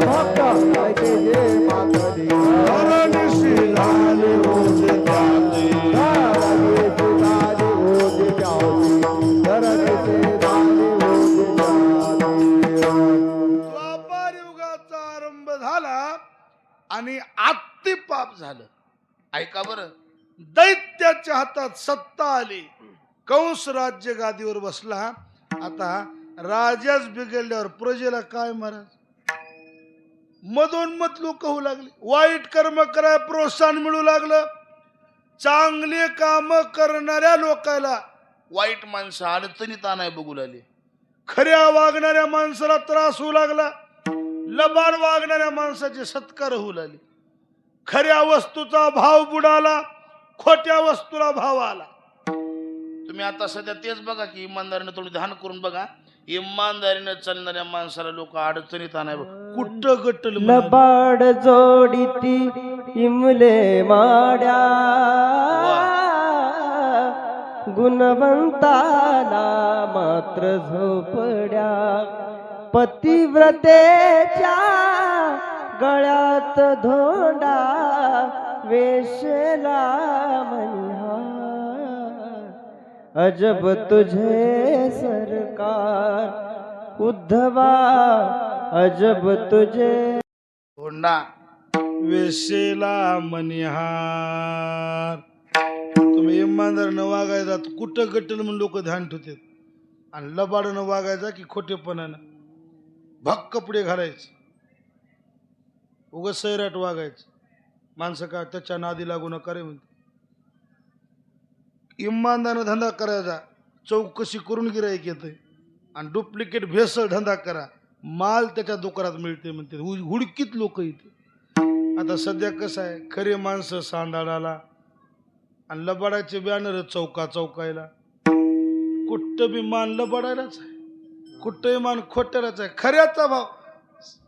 भक्त दैत्य ते मातले धरणीशी झाले होते त्याचे. धरणीचे झाले होते त्याचे धरणीचे झाले होते त्याचे. द्वापार युगाचा आरंभ झाला आणि आत्ती पाप झालं. ऐका बरं, दैत्याच्या हातात सत्ता आली. कंस राज्य गादीवर बसला. आता राजाच बिघडल्यावर प्रजेला काय महाराज? मधोन्मत लोक होऊ लागले. वाईट कर्म करायला प्रोत्साहन मिळू लागलं. चांगले काम करणाऱ्या लोकांना वाईट माणसं अडचणीत आणाय बघू लागले. खऱ्या वागणाऱ्या माणसाला त्रास होऊ लागला. लबाड वागणाऱ्या माणसाचे सत्कार होऊ लागले. खऱ्या वस्तूचा भाव बुडाला, खोट्या वस्तूला भाव आला. तुम्ही आता सध्या तेच बघा की इमानदारीनं थोडी ध्यान करून बघा. इमानदारीनं चालणाऱ्या माणसाला लोक अडचणीत आणाय कुठं गट्टल लबाड जोडीती इमले माड्या गुणवंताला मात्र झोपड्या पतिव्रतेच्या गळ्यात धोंडा वेशला मनिहार अजब तुझे सरकार उद्धवा अजब तुझे होंडा वेशेला मनिहार. तुम्ही इमानदारीनं वागायचा कुठं गट्टल म्हणून लोक ध्यान ठेवतात. आणि लबाडनं वागायचा की खोटेपणानं भक कपडे घालायचे, उगाच सैराट वागायचं. माणसं काय त्याच्या नादी लागू नका रे म्हणते. इमानदार धंदा करायचा, चौकशी करून गिराईक येते आणि डुप्लिकेट भेसळ धंदा करा, माल त्याच्या दुकानात मिळते म्हणते. हुडकीत लोक इथे. आता सध्या कसं आहे, खरे माणसं सांडाळाला आणि लबाडाचे बॅनर चौका चौकायला. कुठं बी मान लबाडायलाच आहे, कुठंही मान खोट्यालाच आहे. खऱ्याचा भाव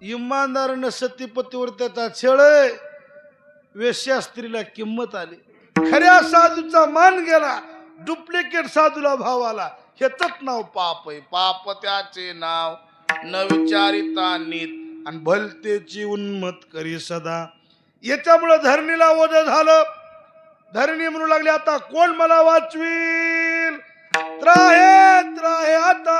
इमानदारानं सतीपतीवर त्याचा छळ आहे. वेश्या स्त्रीला किंमत आली, खऱ्या साधूचा मान गेला, डुप्लिकेट साधूला भाव आला. ह्याच नाव पाप आहे. पाप त्याचे नाव न विचारिता नीत आणि भलतेची उन्मत करी सदा. याच्यामुळं धरणीला ओझं झालं. धरणी म्हणू लागली आता कोण मला वाचवील. त्राहे त्राहे आता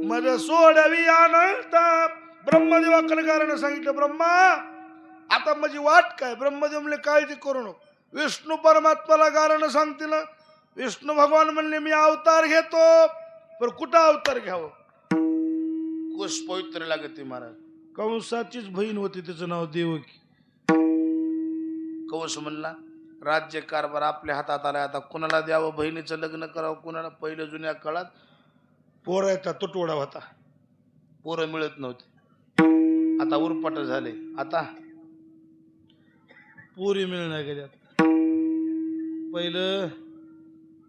मज सोडवी अनंता. ब्रह्मदेवा कणकारानं सांगितलं, ब्रह्मा आता माझी वाट काय. ब्रह्मदेव म्हणले काळजी करू नको. विष्णू परमात्माला गारानं सांगतील. विष्णू भगवान म्हणले मी अवतार घेतो, पण कुठं अवतार घ्यावं. कुश पवित्र लागते महाराज. कंसाचीच बहीण होती, त्याचं नाव देवकी. कंस म्हणला राज्य कारभार आपल्या हातात आलाय, आता कुणाला द्यावं. बहिणीचं लग्न करावं कुणाला. पहिलं जुन्या काळात पोराचा तुटवडा होता, पोरं मिळत नव्हते. आता उरपाट झाले, आता पोरी मिळणार गेल्यात. पहिलं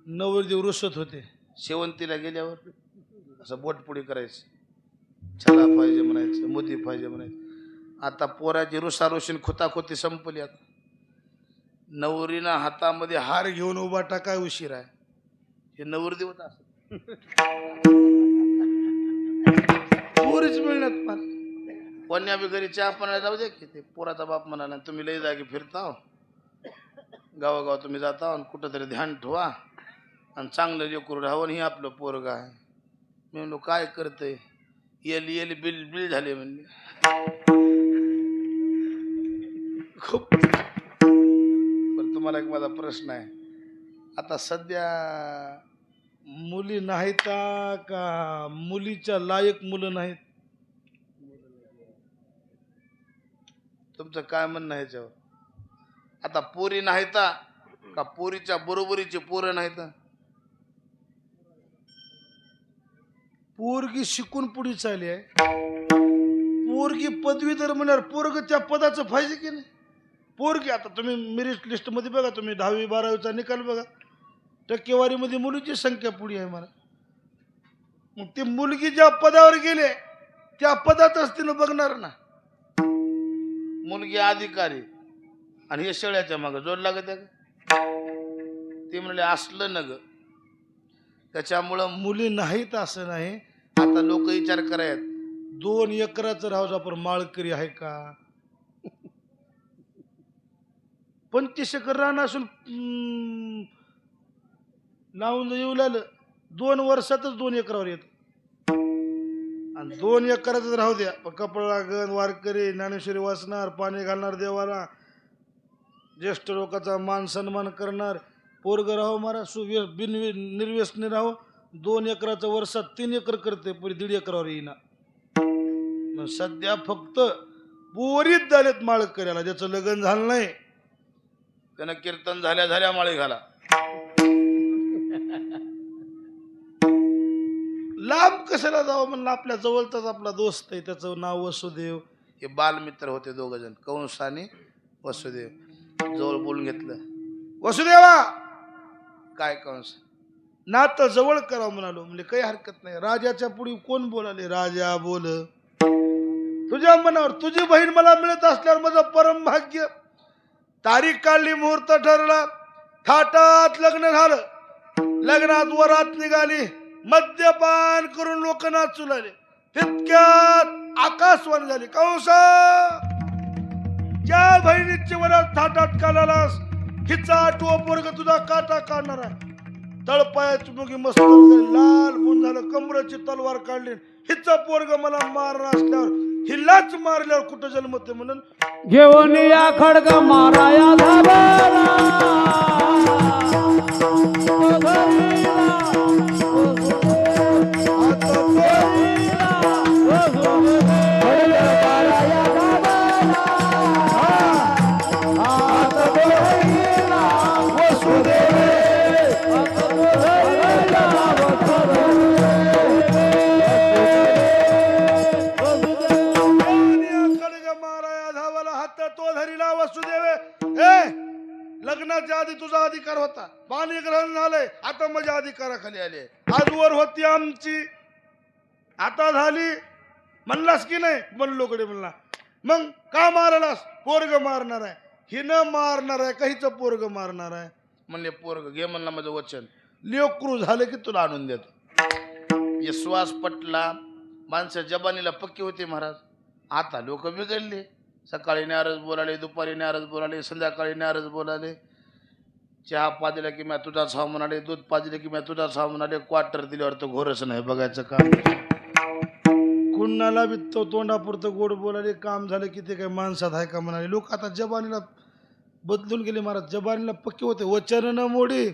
नवरदेव रुसत होते, शेवंतीला गेल्यावर असं बोटपुडी करायचं, छला पाहिजे म्हणायचं, मोदी पाहिजे म्हणायचं. आता पोराची रुसारुशीन खुताखुती संपली. आता नवरीनं हातामध्ये हार घेऊन उभा टाकाय उशीर आहे. हे नवरदेव असं पोरीच मिळण्यात पण कोण्या बी घरी चहा पण जाऊ दे की. ते पोराचा बाप म्हणाला तुम्ही लई जागी फिरता, गावागाव तुम्ही जाता आणि कुठंतरी ध्यान ठेवा आणि चांगलं लेकरू राहावं. हे आपलं पोरग आहे. मी म्हणलो काय करतंय. येली बिल बिल झाले म्हणले. खूप. पण तुम्हाला एक माझा प्रश्न आहे, आता सध्या मुली नाहीत का मुलीच्या लायक मुलं नाहीत. तुमचं काय म्हणणं आहे याच्यावर. आता पोरी नाहीत का पोरीच्या बरोबरीचे पोरं नाहीत. पोरगी शिकून पुढे चालली आहे. पोरगी पदवीधर म्हणल्यावर पोरग त्या पदाचं पाहिजे की नाही. पोरगी आता तुम्ही मेरिट लिस्ट मध्ये बघा, तुम्ही 10वी 12वीचा निकाल बघा, टक्केवारीमध्ये मुलीची संख्या पुढे आहे मला. मग ती मुलगी ज्या पदावर गेले त्या पदातच तिनं बघणार ना. मुलगी अधिकारी आणि हे शेळ्याच्या मागं जोड लागत आहे. ते म्हणले असलं न ग. त्याच्यामुळं मुली नाहीत असं नाही. आता लोक विचार करायत 2 एकराचं राहू आपण माळकरी आहे का. 25 एकर रान असून लावून येऊ लागलं 2 वर्षातच 2 एकरावर येत. आणि 2 एकराच राहू द्या, पण कपडा लागण, वारकरी, ज्ञानेश्वरी वाचणार, पाणी घालणार देवाला, ज्येष्ठ लोकांचा मान सन्मान करणार, पोरग राहो मारा निर्व्यसनी राहो. 2 एकराचं वर्षात 3 एकर करते, पुढे 1.5 एकरावर येईना. सध्या फक्त पोरीत झालेत माळकऱ्याला. ज्याचं लग्न झालं नाही त्यानं कीर्तन झाल्या झाल्या माळी घाला. लांब कशाला जावं म्हणलं. आपल्या जवळचाच आपला दोस्त आहे, त्याचं नाव वसुदेव. हे बालमित्र होते 2 जण, कंस आणि वसुदेव. जवळ बोलून घेतलं. वसुदेवा काय कंस नातं जवळ करावं म्हणालो. म्हणजे काही हरकत नाही. राजाच्या पुढे कोण बोलाले. राजा बोल. तुझ्या मनावर तुझी बहीण मला मिळत असल्यावर माझं परम भाग्य. तारीख काढली, मुहूर्त ठरला, थाटात लग्न झालं. लग्नात वरात निघाली, मद्यपान करून लोक नाचू लागले. तितक्यात आकाशवाणी झाली, कंसा ज्या बहिणीची वरात थाटात काढालास हिचा आठवा पोरग तुझा काटा काढणार आहे. तळपायाची मुगी मस्त लाल गुण झालं, कमराची तलवार काढली. हिचा पोरग मला मारणार असल्यावर हिलाच मारल्यावर कुठं जन्मते म्हणून घेऊन या खडग माराया धाबाला. लग्नाच्या आधी तुझा अधिकार होता, पाणी ग्रहण झालंय, आता माझ्या अधिकाराखाली आले. आजवर होती आमची, आता झाली. म्हणलास की नाही? म्हणलोकडे म्हणला. मग का मारलास? पोरग मारणार आहे. हिनं मारणार आहे का हिचं पोरग मारणार आहे? म्हणले पोरग घे म्हणला माझं वचन, लेकरू झालं की तुला आणून देतो. विश्वास पटला. माणसं जबानीला पक्की होती महाराज. आता लोक बिघडले. सकाळी नारज बोलाले, दुपारी नारज बोलाले, संध्याकाळी नारज बोलाले. चहा पाजला की मी तुझाच हा म्हणाले, दूध पाजले की मी तुझाच हा म्हणाले, क्वार्टर दिल्यावर तर घोरच नाही बघायचं काम. कुणाला बी तो तोंडापुरतं गोड बोलाले, काम झालं की ते काय माणसात आहे का म्हणाले. लोक आता जबानीला बदलून गेले महाराज. जबानीला पक्के होते, वचन न मोडी.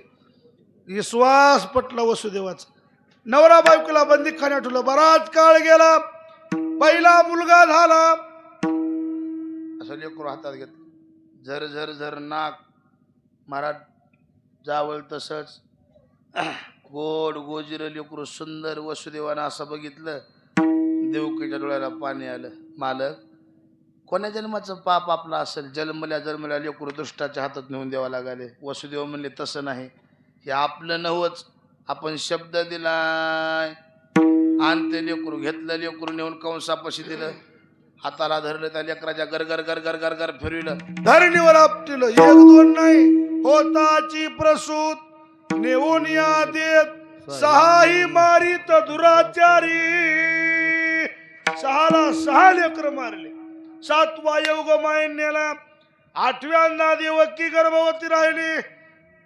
विश्वास पटला वसुदेवाचा. नवरा बायकोला बंदी खाण्यात ठेवलं. बराच काळ गेला, पहिला मुलगा झाला. असं लेकरू हातात घेतलं. झर झर झर नाक महाराज जावळ तसंच गोड गोजीर लेकरू सुंदर. वसुदेवानं असं बघितलं, देवकीच्या डोळ्याला पाणी आलं. मालक, कोण्या जन्माचं पाप आपलं असेल? जन्मल्या जन्मल्या लेकरू दुष्टाच्या हातात नेऊन द्यावं लागाले. वसुदेव म्हणले तसं नाही, हे आपलं नव्हच. आपण शब्द दिलाय. आणि ते लेकरू घेतलं, लेकरू नेऊन कंसापाशी दिलं. हाताला धरलं, त्या लेकराच्या गरगर गरगर गरगर फिरविलं. धरणीवर आपटिलं. एक दोन नाही, होताची प्रसूत नेऊन या देत. सहाही मारित दुराचारी. 6 लेकर मारले. 7वा योग मायन्याला. 8व्यांदा देवकी गर्भवती राहिली.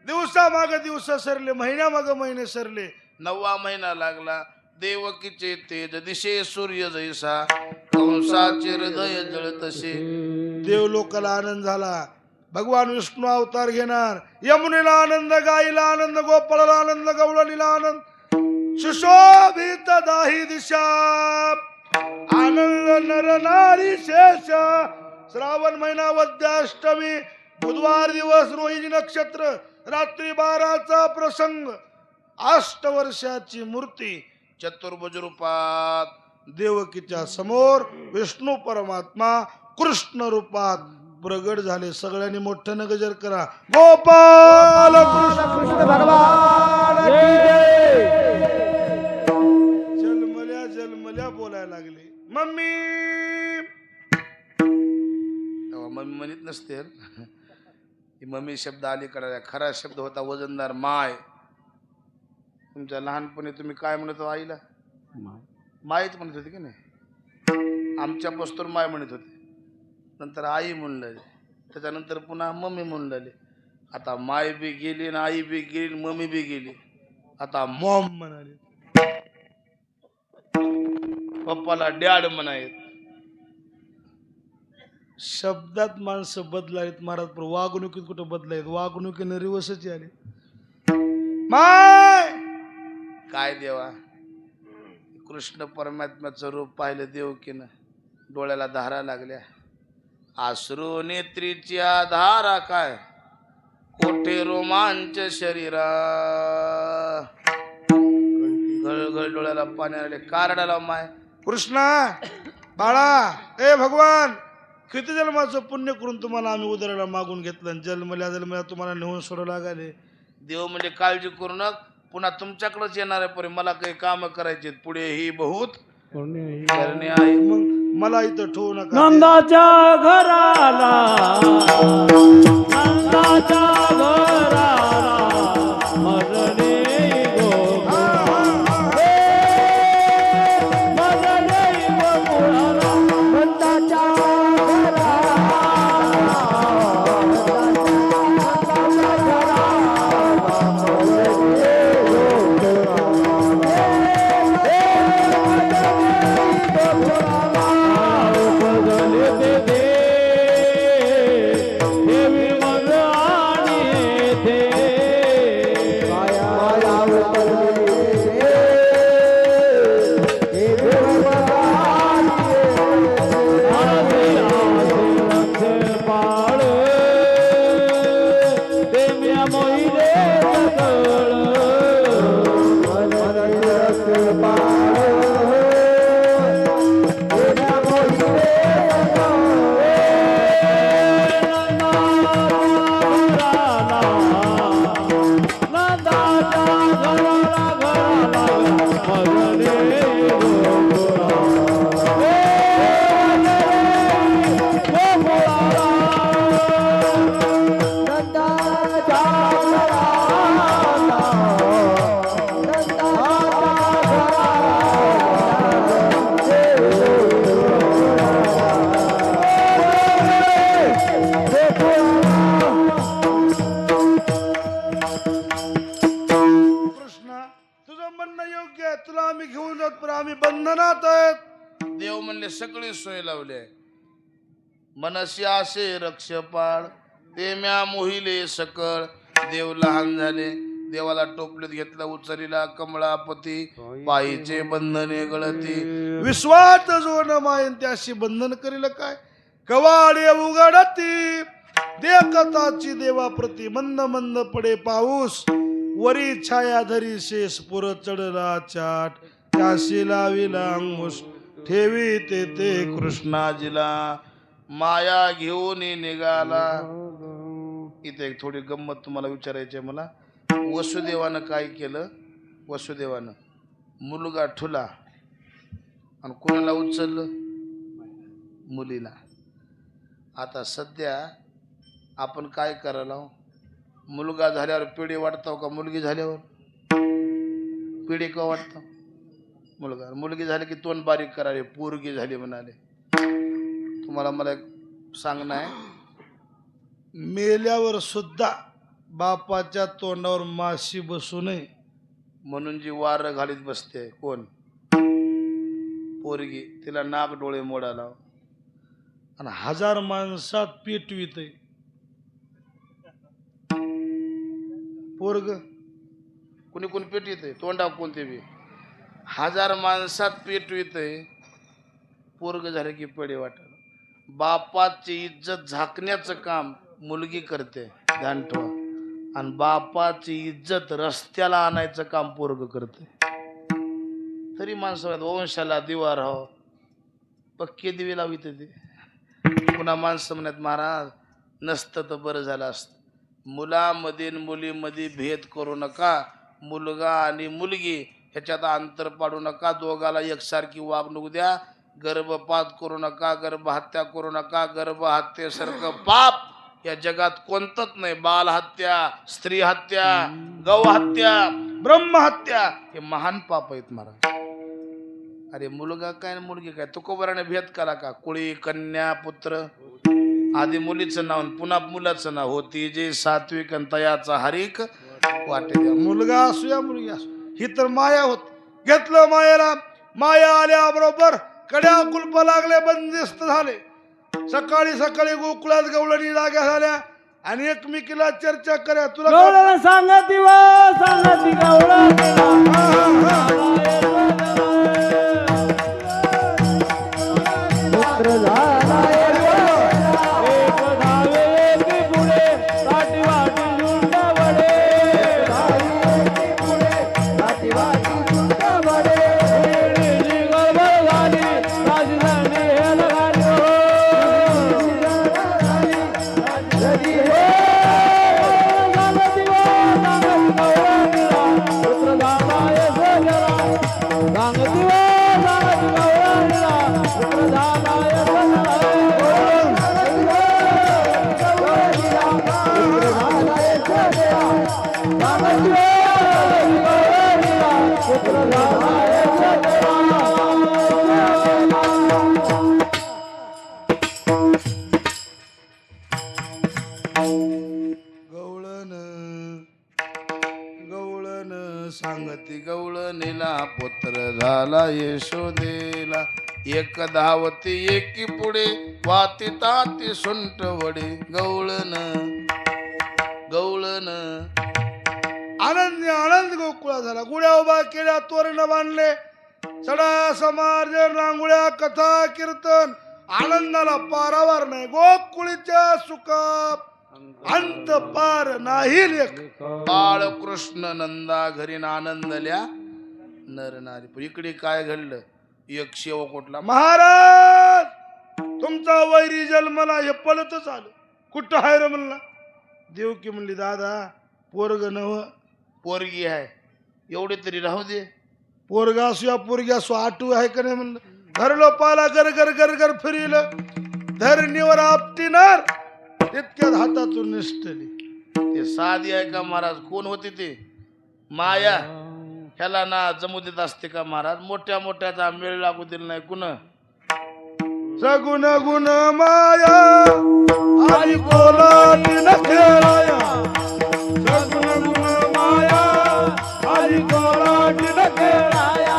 दिवसा माग दिवस सरले, महिन्या माग महिने सरले. 9वा महिना लागला. देवकीचे तेज दिशे सूर्य जैसा, कंसाचे हृदय जळतसे. देवलोकाला आनंद झाला. भगवान विष्णू अवतार घेणार. यमुनेला आनंद, गाईला आनंद, गोपाळाला आनंद, गवळणीला आनंद. सुशोभित दाही दिशा, आनंद नर नारी शेष. श्रावण महिना वद्याष्टमी, बुधवार दिवस, रोहिणी नक्षत्र, रात्री 12चा प्रसंग. 8 वर्षाची मूर्ती चतुर्भुज रूपात देवकीच्या समोर विष्णू परमात्मा कृष्ण रूपात प्रगट झाले. सगळ्यांनी मोठ्यानं गजर करा. गोपाल कृष्ण भगवान जन्मल्या जन्मल्या बोलायला लागले. मम्मी. तेव्हा मम्मी म्हणत नसते. मम्मी शब्द अलीकडे खरा शब्द होता वजनदार माय. तुमच्या लहानपणी तुम्ही काय म्हणत हो आईला? मायच म्हणत होती की नाही? आमच्या पस्तूर माय म्हणत होते, नंतर आई म्हणून लागले, त्याच्यानंतर पुन्हा मम्मी म्हणून लागले. आता माय बी गेली ना, आई बी गेली, मम्मी बी गेली, आता मॉम म्हणाले. पप्पाला डॅड म्हणायत. शब्दात माणसं बदलायत महाराज, पण वागणुकीत कुठं बदलायत? वागणुकीने रिवसच आले. माय काय देवा, कृष्ण परमात्म्याचं रूप पाहिलं देवकीनं, डोळ्याला धारा लागल्या. आश्रू नेत्रीच्या धारा काय, कोठे रोमांच शरीरा. गळगळ डोळ्याला पाणी आले. कारडाला माय. कृष्णा बाळा, ए भगवान, किती जन्माचं पुण्य करून तुम्हाला आम्ही उदराला मागून घेतलं. जन्मल्या जन्मल्या तुम्हाला नेऊन सोडू लागले. देव म्हणजे काळजी करू नका, पुन्हा तुमच्याकडेच येणार आहे. पण मला काही काम करायचे पुढे ही बहुत करणे आहे. मग मला इथं ठेवू नका. नंदाच्या घराला, नंदाच्या घराला मरणे जात आहेत. देव म्हणले सगळी सोय लावली आहे. मनसी आसे रक्षपाळ ते म्या मोहिले सकळ. देव लहान झाले, देवाला टोपलीत घेतला उचलीला कमळापती. पायीचे बंधने गळती, विश्वात जो न मायन त्याशी बंधन करील काय. कवाडे उघडती देखताची देवाप्रती. मंद मंद पडे पाऊस, वरी छाया धरी शेष. पुर चढला चाट, त्याशी लाविला अंकुश. ठेवी ते कृष्णाजीला, माया घेऊन निघाला. इथे एक थोडी गंमत तुम्हाला विचारायची आहे मला. वसुदेवानं काय केलं? वसुदेवानं मुलगा ठुला आणि कोणाला उचललं? मुलीला. आता सध्या आपण काय करायला? मुलगा झाल्यावर पिढी वाटतो का मुलगी झाल्यावर? पिढी का वाटतो? मुलगा. मुलगी झाली की तोंड बारीक करावे, पोरगी झाली म्हणाले. तुम्हाला मला एक सांगणं आहे, मेल्यावर सुद्धा बापाच्या तोंडावर माशी बसू नये म्हणून जी वार घालीत बसते कोण? पोरगी. तिला नाक डोळे मोडाला आणि 1000 माणसात पेटवित पोरग. कुणी कोणी पेटवित तोंडा कोणते बी 1000 माणसात पेटवित पोरग झाले की पेढे वाटायला. बापाची इज्जत झाकण्याचं काम मुलगी करते, ध्यान ठेवा. आणि बापाची इज्जत रस्त्याला आणायचं काम पोरग करते. तरी माणसं वंशाला दिवा राहो, पक्के दिवे लावित ते. पुन्हा माणसं म्हणत महाराज नसतं तर बरं झालं असतं. मुलामध्ये मुलीमध्ये भेद करू नका. मुलगा आणि मुलगी ह्याच्यात अंतर पाडू नका. दोघाला एकसारखी वागणूक द्या. गर्भपात करू नका, गर्भहत्या करू नका. गर्भहत्येसारखं पाप या जगात कोणतंच नाही. बालहत्या, स्त्री हत्या, गौहत्या, ब्रह्महत्या हे महान पाप आहेत महाराज. अरे मुलगा काय मुलगी काय? तुकोबराने भेद करा का? कुळी कन्या पुत्र. आधी मुलीचं नाव पुन्हा मुलाचं नाव. होती जे सात्विक तयाचा हरिक वाटे द्या. मुलगा असू या मुलगी असू, ही तर माया होत. घेतलं मायाला. माया आल्याबरोबर कड्या कुलप लागले, बंदिस्त झाले. सकाळी सकाळी गोकुळात गवळणी जाग्या झाल्या आणि एकमेकीला चर्चा करा. तुला गवळण सांगती वा सांगती गवळण पुत्र झाला एक धावे एक पुढे साठी वाटी झुंड वडे. साठी वाटी झुंड वडे. मुलीची गडबड झाली, राजधानी हे लगाली हो. सांगती वा सांगती गवळणीला पुत्र झाला यशोधरा. सांगती वा सांगती गवळणीला पुत्र झाला यशोधरा. गवळण गवळण सांगती गवळणीला पुत्र झाला यशोदेला. एक धावती एकी पुढे वाती ताती सुंट वडे. गवळण गवळण आनंद आनंद गोकुळा झाला. गुड्या उभा केल्या, तोरण बांधले, सडा समार्जन, रांगोळ्या, कथा, कीर्तन. आनंदाला पारावार नाही. गोकुळीच्या सुखात अंत पार नाही लेख. बाळ कृष्ण नंदा घरी आनंदल्या नर नारी. पण इकडे काय घडलं? एक शेवकोटला महाराज तुमचा वैरी जन्मला हे पळतच आलं. कुठं आहे रे म्हणला. देवकी म्हणली दादा पोरग नव पोरगी आहे, एवढे तरी राहू दे. पोरगा असू या पोरगी असू आटू आहे का नाही म्हणलं. धरलो पाला गर गर गर गर फिरिलं. धरणीवर आपटिनार तितक्यात हातातून निसटली. ते साधी आहे का महाराज? कोण होते ते? माया. ह्याला ना जमू देत असते का महाराज? मोठ्या मोठ्याचा मेळ लागू दिला नाही कुण. सगुण गुण माया आणि कोलाटीन खेळाया. सगुण गुण माया आणि कोलाटीन खेळाया.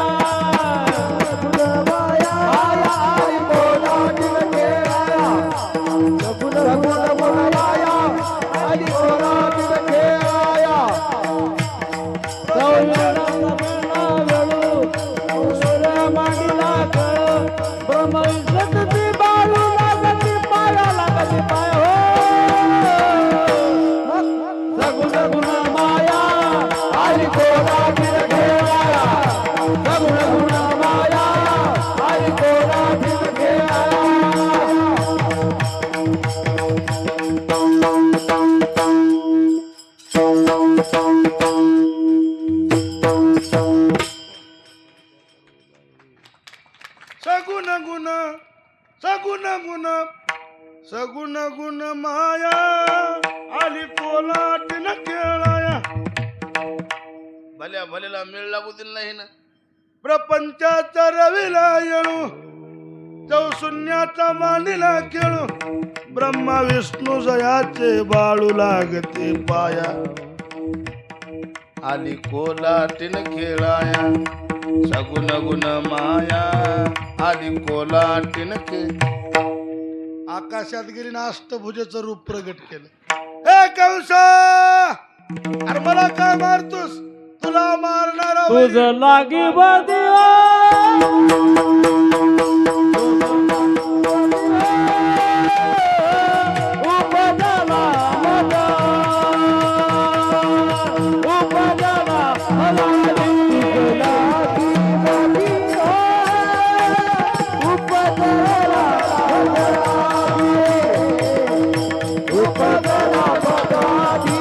सगुण गुण माया आली कोल्हातील खेळाया सगुण गुण माया आली कोल्हातील खेळाया सगुण गुण सगुण गुण सगुण गुण माया आली कोलाटीन खेळाया भल्या भलेला मेळ लागू दिला नाही ना. प्रपंचाचा रविला येळू चौशून्याचा मांडीला खेळू ब्रह्मा विष्णू जयाचे बाळू लागते पाया आली कोलाटीन खेळाया सगुण गुण माया आली कोलाटीन खेळ. आकाशात गेली ना अष्टभुजेचं रूप प्रगट केलं. हे कंसा अरे मला काय मारतोस तुला मारणारा तुझ लागी बदिया उपजला मजा उपजला हलाली गुलाबी बदिया उपजला हलाली उपजला बदादी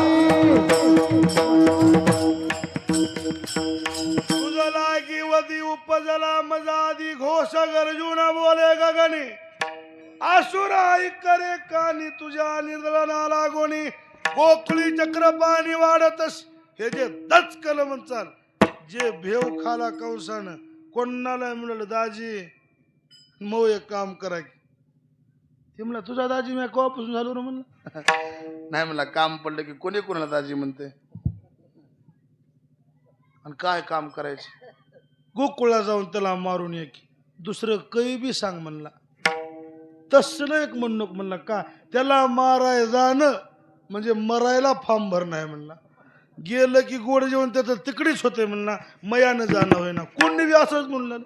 तुझ लागी वदी उपजला मजादी घोष गरजून बोले गगनी आसुराई करे कानी तुझ्या निर्दळना लागोनी गोखळी चक्र पाणी वाढतस हे जे दचकल म्हणचाल जे भेव खाला कंसानं कोणाला मिळालं दाजी मग एक काम करा की ते म्हणला तुझा दाजी मी कवापासून झालो ना म्हणलं. नाही मला काम पडलं की कोणी कोणाला दाजी म्हणते. आणि काय काम करायचं. गोकुळला जाऊन त्याला मारून ये की दुसरं काही बी सांग म्हणला. तसं एक म्हण नको म्हणला का त्याला माराय जाणं म्हणजे मरायला फार्म भरणं आहे म्हणला. गेलं की गोड जेवण त्याचं तिकडीच होते म्हणला मयानं जाणं होय ना कोणी बी असंच म्हणलं.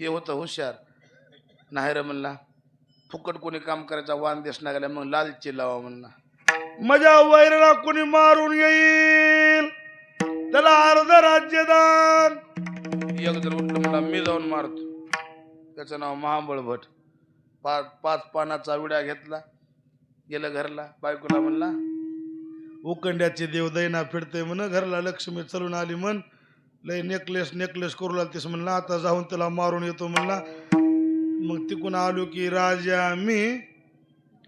हे होतं हुशार नाही रे म्हणला. फुकट कोणी काम करायचा वान देश ना गेला मग लालची लावा म्हणला. माझ्या वैराला कोणी मारून येईल त्याला अर्ध राज्यदान. एक जर उठलं म्हणला मी जाऊन मारतो. त्याचं नाव महाबळ भट. पाच पानाचा विडा घेतला गेलं घरला. बायकोला म्हणला उकंड्याचे देव दैना फिरते म्हण घरला लक्ष्मी चलून आली म्हण लय नेकलेस नेकलेस करू लागतेस म्हणला. आता जाऊन त्याला मारून येतो म्हणला. मग तिकून आलो की राजा मी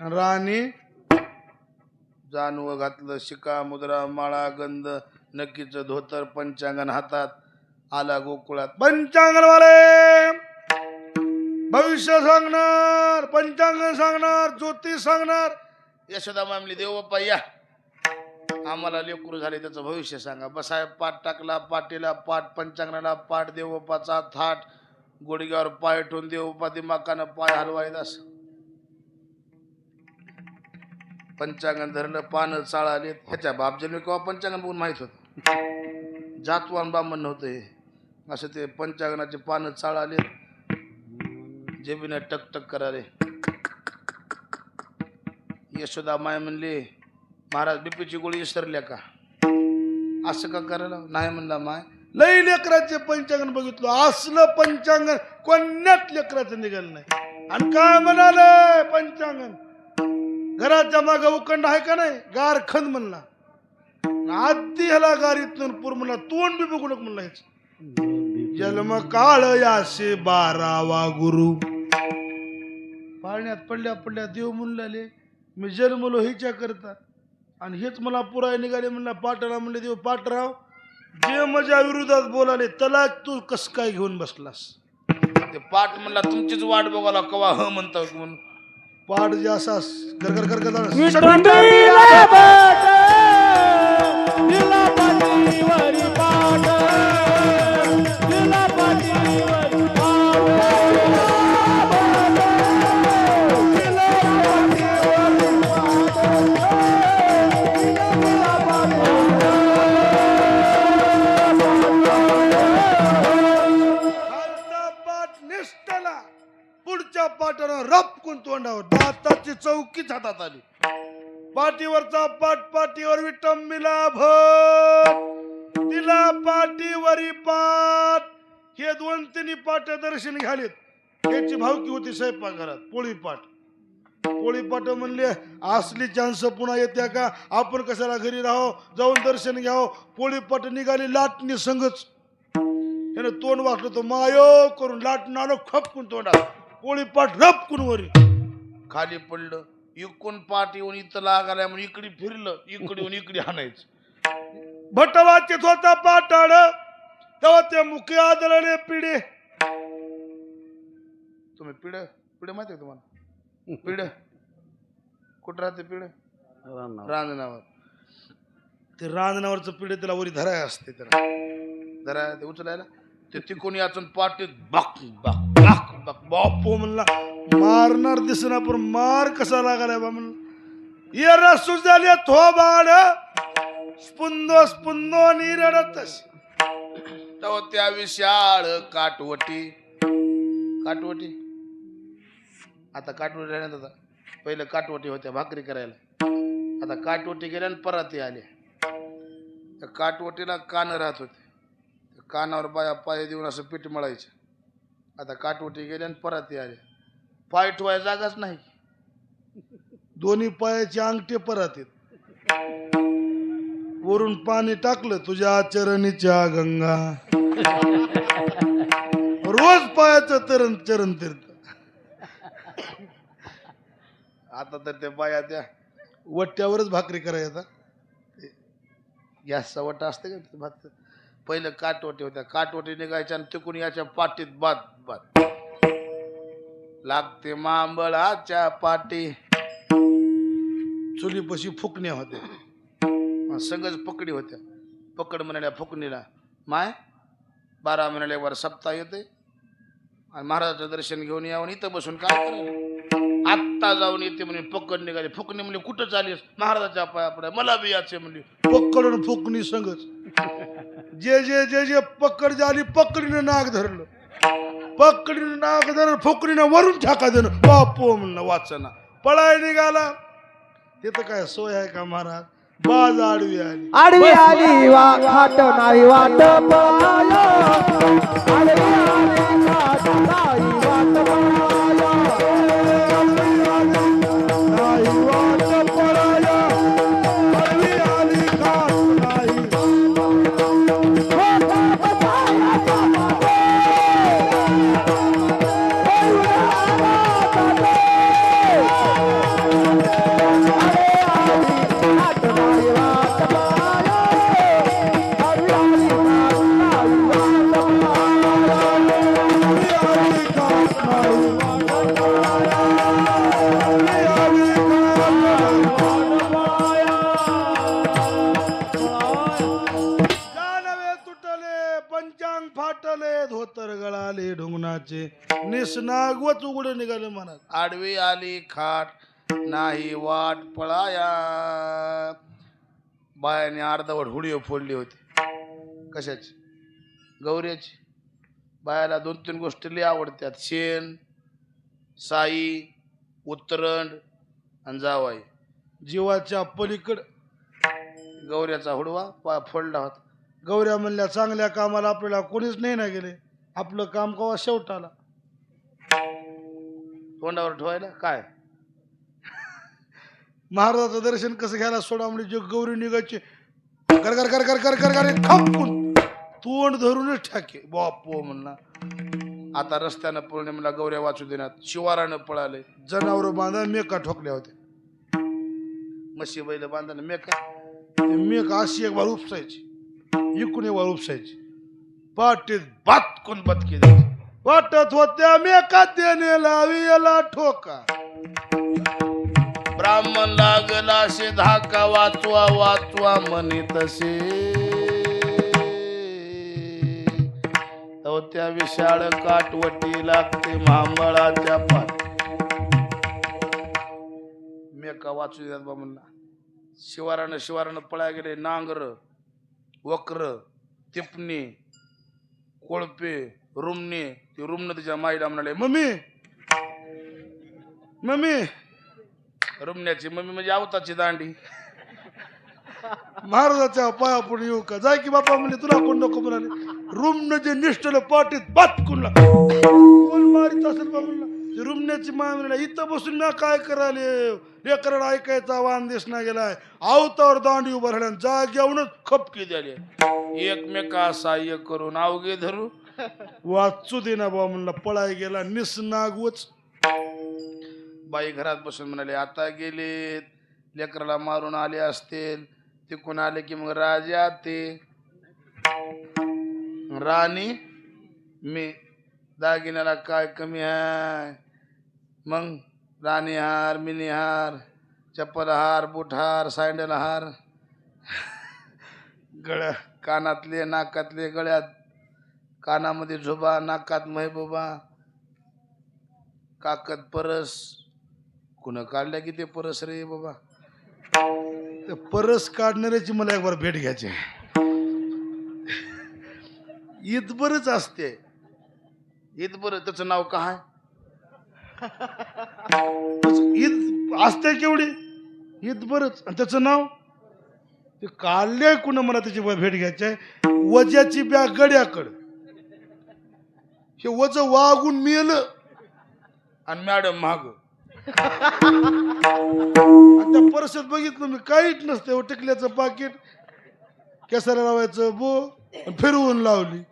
राणी जानवं घातलं शिका मुद्रा माळा गंध नक्कीच धोतर पंचांगण हातात आला गोकुळात. पंचांगणवाले भविष्य सांगणार पंचांग सांगणार ज्योतिष सांगणार. यशोदा मामली देव बाप्पा या आम्हाला लेकरू झाले त्याचं भविष्य सांगा. बसाय पाठ टाकला पाटीला पाठ पंचांगणाला पाठ देवबापाचा थाट गोडग्यावर पाय ठेवून देवबापा दिमाकानं पाय हलवायला. पंचांगण धरलं पानं चाळाले. ह्याच्या बापजन्मी केव्हा पंचांगण बघून माहित होत जातवान ब्राह्मण नव्हतं हे. असं ते पंचांगणाचे पानं चाळाले जेबीने टकटक कराले. यशोदा माय म्हणली महाराज बीपीची गोळी विसरल्या का असं का करायला. नाही म्हणला माय लई लेकराचे पंचांगण बघितलं असलं पंचांगण कोण्यात लेकराचं निघालं नाही. आणि काय म्हणाले पंचांगण घराच्या माग उकंड आहे का नाही गारखंद म्हणला. आधी ह्याला गारीतून पूर म्हणला तोंड बी बघू नको म्हणला. ह्याच जन्म काळ यासे 12वा गुरु. पाळण्यात पडल्या पडल्या देव म्हणले मी जन्मलो हिच्या करता आणि हेच मला पुराय निघाले म्हणला. पाटला म्हणले देव पाटराव जे माझ्या विरोधात बोलाले त्याला तू कस काय घेऊन बसलास. ते पाठ म्हणला तुमचीच वाट बघायला कवा ह म्हणता म्हणून पाठ जे असास घर घर घर विठ्ठलीला पाट दिला पाठीवरी पाट दिला पाठीवरी पाठ निष्ठला पुढच्या पाठानं रपकून तोंडावर दाताची चौकीच हातात आली. पाठीवरचा पाठ पाठीवर विटंबिला भट तिला पाठीवरी पाठ हे 2-3 पाठ दर्शन घालीत याची भावकी होती स्वयंपाकघरात. पोळी पाठ म्हणले असली चान्स पुन्हा येत्या का, आपण कशाला घरी राहो, जाऊन दर्शन घ्यावं. पोळी पाठ निघाली लाटणी संगच, त्याने तोंड वाचलं तो मायो करून लाटून आलो खपकून तोंडात. पोळी पाठ रपकून वरी खाली पडलं. इकडून पाठ येऊन इथं लागायला म्हणून इकडे फिरलं, इकडे येऊन इकडे हाणायचं. भटवाचेत होता पाटाड तेव्हा ते मुखे आदळले पिढे. तुम्ही पिढे माहिती आहे तुम्हाला? पिढ कुठं राहते? पिढ रांजणावर. ते रांजणावरचं पिढे त्याला वरी धराय असते, त्याला जरा ते उचलायला ते तिकून याचून पाठीत बाक बाक बाक बाक बापो म्हणला मारणार दिसना, पण मार कसा लागालाय बा म्हणलं. ये रसू झाले थोबाड स्पुंदो स्पुंदो निरडतस. तेव्हा त्या विशाळ काटवटी आता काटवटी राहण्यात. आता पहिलं काटवटी होत्या भाकरी करायला, आता काटवटी गेल्या आणि पराती आल्या. त्या काटवटीला कान राहत होते, कानावर बाया पाय देऊन असं पीठ मळायचं. आता काटवटी गेल्या आणि पराती आल्या, पाय ठेवायला जागाच नाही. दोन्ही पायाचे अंगठे परत येत. वरून पाणी टाकलं तुझ्या चरणीच्या गंगा. रोज पायाचं चरण तीर्थ. आता तर ते बाया त्या वट्ट्यावरच भाकरी करायचा. गॅसचा वट्टा असते का भात. पहिलं काटवटी होत्या, काटवटी निघायच्या आणि तिकून याच्या पाठीत बाद लागते मांबळाच्या पाठी. चुलीपशी फुकण्या होत्या, संगच पकडी होत्या. पकड म्हणाल्या फुकणीला माय 12 महिन्याला सप्ताह येते आणि महाराजाचं दर्शन घेऊन यावं. इथं बसून काय करायला, आत्ता जाऊन येते म्हणे. पकड निघाली. फुकणी म्हणली कुठं चालीस? महाराजाच्या पाया पडाय. मला बी याचे म्हणली. पकडून फुकणी संगच. जे जे जे जे पकड झाली पकडीनं नाक धरलं, पकडीनं नाक धरलं, फुकणीनं वरून ठाका देणं. बापो म्हणलं वाचना. पळाय निघाला. तिथं काय सोय आहे का महाराज? बाज आडवी आली. आडवी आली वा खाट नाही वाट पळाया. आडवी आली खाट नाही वाट पळाया. नाही वाट पळाया. आडवी आली खाट नाही. धोतर गळाले ढुंगणाचे निसनागवच उघड निघाले मनात. आडवी आली खाट नाही वाट पळाया. बायाने अर्धवट हुडी फोडली होती. कशाची? गौऱ्याची. बायाला 2-3 गोष्टी लई आवडतात. शेण, साई, उतरंड आणि जावाई. जीवाच्या पलीकड गौऱ्याचा हुडवा फोडला होता. गौऱ्या म्हणल्या चांगल्या कामाला आपल्याला कोणीच नाही ना गेले, आपलं काम कवा शेवटाला. तोंडावर ठेवायला काय? महाराजाचं दर्शन कसं घ्यायला सोडा म्हणजे जे गौरी निघायची कर कर कर कर कर कर कर खपकून तोंड धरूनच ठाके. बापो म्हणला. आता रस्त्यानं पळणे मला गौऱ्या वाचू देण्यात. शिवारानं पळाले. जनावर बांधा मेका ठोकल्या होत्या. म्हशी बैल बांधायला मेका अशी एक बार उपसायची, इकून एक बार उपसायची. पाटीत बात कोण बदकी द्यायची. वाटत होत्या मेका देणे लावी याला ठोका. ब्राह्मण लागला शे धाका वाचवा वाचवा म्हणे तसे. तो त्या विशाळ काटवटी लागते मांबळाच्या पाठ. मेका वाचू द्यात बा म्हणला. शिवारानं पळा गेले. नांगर, वक्र, तिपणी, कोळपे, रुमणे. ती रुमणं तिच्या माईला म्हणाले मम्मी मम्मी रुमण्याची मम्मी म्हणजे आवताची दांडी. महाराजाच्या पाया पुढे येऊ का? जाय की बापा म्हणले तुला कोण नको म्हणाले. रूम जे निष्ठल पाठीत बात कुणला कोण मारित असेल बा म्हणला. रुमण्याची मा म्हणला इथं बसून ना काय करायले लेकराला ऐकायचा वांदेश ना गेलाय. आवतावर दांडी उभं राहिल्या जाग्यावरूनच खपकी द्याले. एकमेका सहाय्य करून अवघे धरू. वाचू दे ना बा म्हणला. पळाय गेला निसनागवच. बाई घरात बसून म्हणाले आता गेलेत, लेकराला मारून आले असतील. तिकून आले की मग राजा ते राणी मी दागिन्याला काय कमी आहे. मग राणी हार, मिनी हार, चप्पल हार, बूट हार, सँडल हार, गळ्या कानातले, नाकातले, गळ्यात कानामध्ये झोबा, नाकात महबूबा, काकत परस. कुणा काढल्या की ते परस रे बाबा. ते परस काढणाऱ्याची मला एक बार भेट घ्यायची. इतबरच असते. इथबर त्याचं नाव काय? ईद असते केवढी इतबरच आणि त्याचं नाव ते काढले. कुणा मला त्याची भेट घ्यायची आहे. वजाची बॅग गड्याकड हे वज वागून मेलं आणि मॅडम माग. आणि त्या परसात बघितलं मी काहीच नसते. टिकल्याचं पाकिट, केसाला लावायचं बो, आणि फिरवून लावली.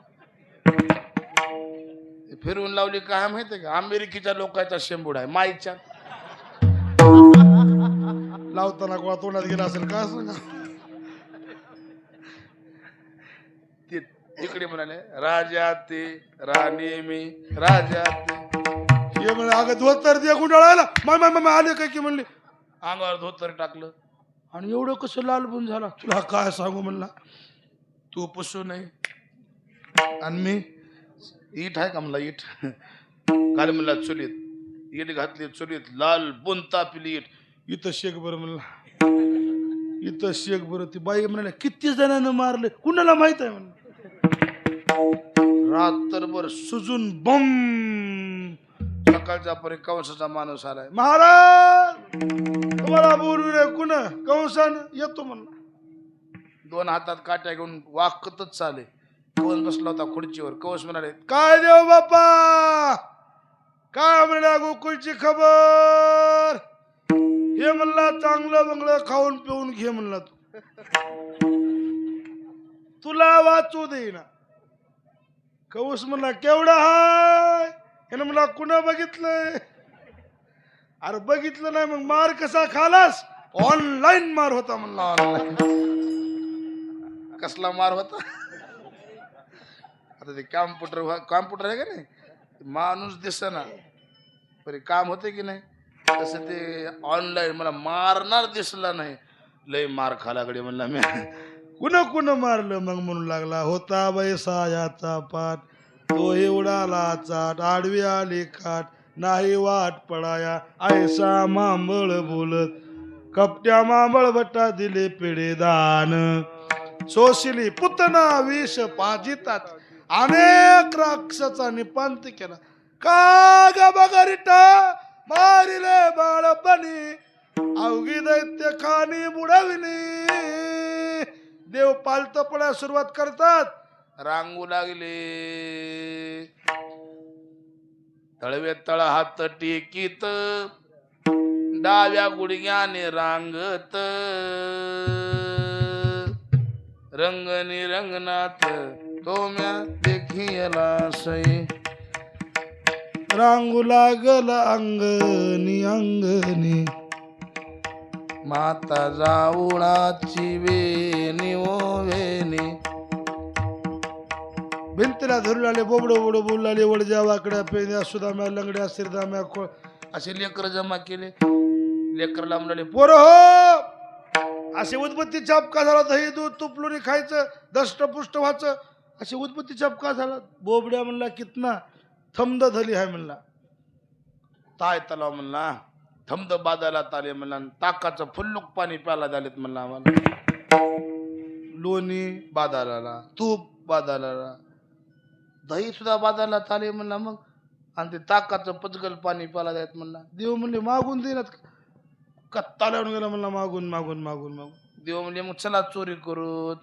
फिरवून लावली काय माहितीये का? अमेरिकेच्या लोकांचा शेंबूड आहे माईच्या. लावताना कोणा तोंडात गेला असेल का सांगा. ते तिकडे म्हणाले राजा ते राणी मी राजा ते. हे म्हणे अगं धोतर दे गुंडाळायला. माय माय माय आले काय की म्हणले. अंगावर धोतर टाकलं. आणि एवढं कसं लालबून झाला तुला काय सांगू म्हणला. तू पुसू नये. आणि मी इट आहे का म्हणला इट. काल म्हणला चुलीत इट घातली, चुलीत लाल बुन तापली इट. इथं शेक बरं म्हणला. इथं शेक बरं. ती बाई म्हणाले किती जणांना मारले कुणाला माहित आहे म्हणलं. रात्रभर सुजून बम. सकाळचा परी कंसाचा माणूस आलाय. महाराज तुम्हाला बोलू रे कुण कंसान येतो म्हणला. 2 हातात काट्या घेऊन वाकतच चाले. कवस बसला होता खुर्चीवर. कवस म्हणाले काय देव बाप्पा काय म्हणला गोकुळची खबर. हे म्हणला चांगलं बंगलं खाऊन पिऊन घे म्हणला. तुला वाचू देईना. कौस म्हणला केवढा हाय. यानं म्हणला कुणा बघितलंय. अरे बघितलं नाही मग मार कसा खालास. ऑनलाईन मार होता म्हणला. ऑनलाईन. कसला मार होता. आता ते कॉम्प्युटर आहे का नाही. माणूस दिसना परी काम होते की नाही. तसं ते ऑनलाईन मला मारणार दिसला नाही. लय मार खालाकडे म्हणला मी. कुण मारलं मग म्हणून लागला. होता बैसायाचा पाठ तो एवढा चाट आडवी आली काट नाही वाट पडाया ऐसा मांबळ बोलत कपट्या मांबळ बट्टा दिले पिढे दान सोशिली पुतना विष पाजितात अनेक राक्षसा निपांत केला का ग बगरिटा मारिले बाळपणी अवघी दैत्य खानी बुडविली. देव पालत पडायला सुरुवात करतात. रांगू लागले तळवे तळ हात टेकीत डाव्या गुडघ्याने रांगत रंगनी रंगनाथ तोम्या देखियला सई. रांगू लागल अंगणी अंगणी माता जाऊळाची वेणी ओ वेणी. भिंतीला धरून आले बोबड बोबड बोलू आले वडजा वाकड्या पेंद्या सुदाम्या लंगड्या सिरदाम्या खोळ असे लेकर जमा केले. लेकरला म्हणाले पोर हो असे उदबत्ती चापका झाला. दही दूध तुपलुनी खायचं दष्टपुष्ट व्हायचं असे उदबत्ती चापका झाला. बोबड्या म्हणला कितना थमद धली आहे म्हणला. ताय तलाव म्हणला थमद बाजाला ताले म्हणला. ताकाचं फुल्लुक पाणी प्याला झालेत म्हणला आम्हाला. लोणी बाजाराला तूप बाजाराला दही सुद्धा बाजारला ताले म्हणला. मग आणि ते ताकाचं पचगल पाणी प्याला जात म्हणला. देव म्हणले मागून देणार कत्ता लावून गेला म्हणला मागून मागून मागून मागून. देव म्हणले मग चला चोरी करू.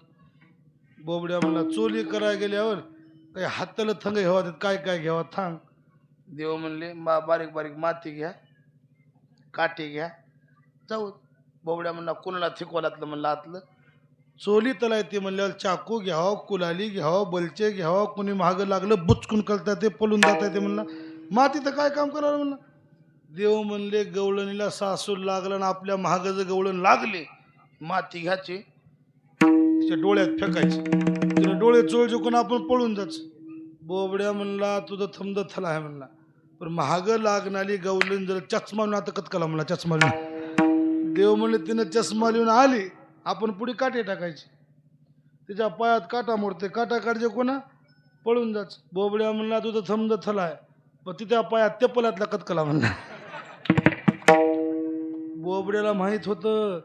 बोबड्या म्हणला चोरी करायला गेल्यावर काही हाताला थंग घ्यावा त्यात काय काय घ्यावा थांग. देव म्हणले बारीक बारीक माती घ्या, काठी घ्या, जाऊ. बोबड्या म्हणला कोणाला थिकवालातलं म्हणलं आतलं. चोली तला येते म्हणल्यावर चाकू घ्यावं, कुलाली घ्यावं, बलचे घ्यावं, कुणी महाग लागलं बुचकून करता ते पळून जाता येते म्हणला. माती तर काय काम करावं म्हणलं. देव म्हणले गवळणीला सासूर लागलं ना आपल्या महाग जर गवळण लागले माती घ्यायची तिच्या डोळ्यात फेकायची, तिने डोळे चोळ चुकून आपण पळून जायचं. बोबड्या म्हणला तुझं थमद थला आहे म्हणला, पण महाग लागणारी गवळण जर चष्मा ना आता कतकला म्हणला चष्मा लिहून. देव म्हणले तिने चष्मा लिहून आली आपण पुढे काटे टाकायची, तिच्या पायात काटा मोडते, काटा काढचे कोणा पळून जाच. बोबड्या म्हणला तुझं थमद थला आहे, पण तिच्या पायात तेपलातला कतकला म्हणला. बोबड्याला माहित होतं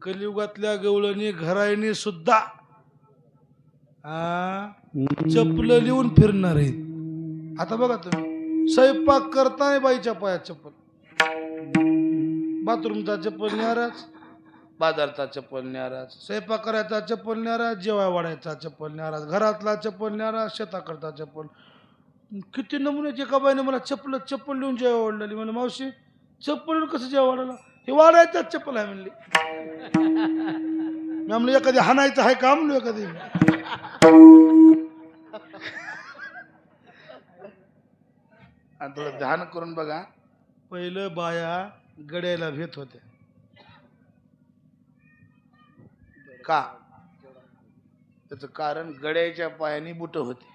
कलियुगातल्या गवळणी घरायनी सुद्धा चप्पल लिहून फिरणार आहेत. आता बघा तुम्ही स्वयंपाक करताय बाईच्या पायात चप्पल, बाथरूमचा चप्पल न्याराच, बाजारचा चप्पल न्याराज, स्वयंपाक करायचा चप्पल न्याराज, जेवाय वाढायचा चप्पल न्याराज, घरातला चप्पल न्याराज, शेताकरता चप्पल. किती नमुन्याची एका बाईने मला चप्पल लिहून जेवाय वाढलेली. मला मावशी चप्पल लिहून कसं जेवाय वाढायला, हे वाढायचाच चप्पल आहे म्हणली. मी म्हणलं एखादी हाणायचं आहे का म्हणलो एखादी. आणि थोडं ध्यान करून बघा. पहिलं बाया गड्याला भेट होत्या का? त्याचं कारण गड्याच्या पायाने बुट होते.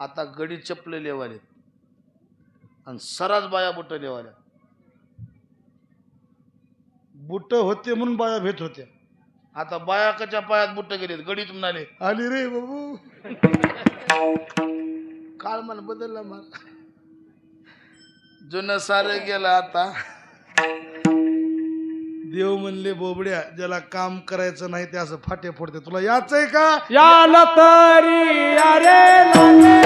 आता गडी चपले लेवालेत आणि सरास बाया बुट लेवाल्या. बुट होते म्हणून बाया भेट होत्या. आता बायाकाच्या पायात बुट गेलेत, गडीत म्हणाले आली रे बाबू. काळ मला बदलला, मला जुनं सारं गेलं आता. देव म्हणले बोबड्या ज्याला काम करायचं नाही ते असं फाटे फोडते. तुला याच आहे का? याला तरी अरे लागे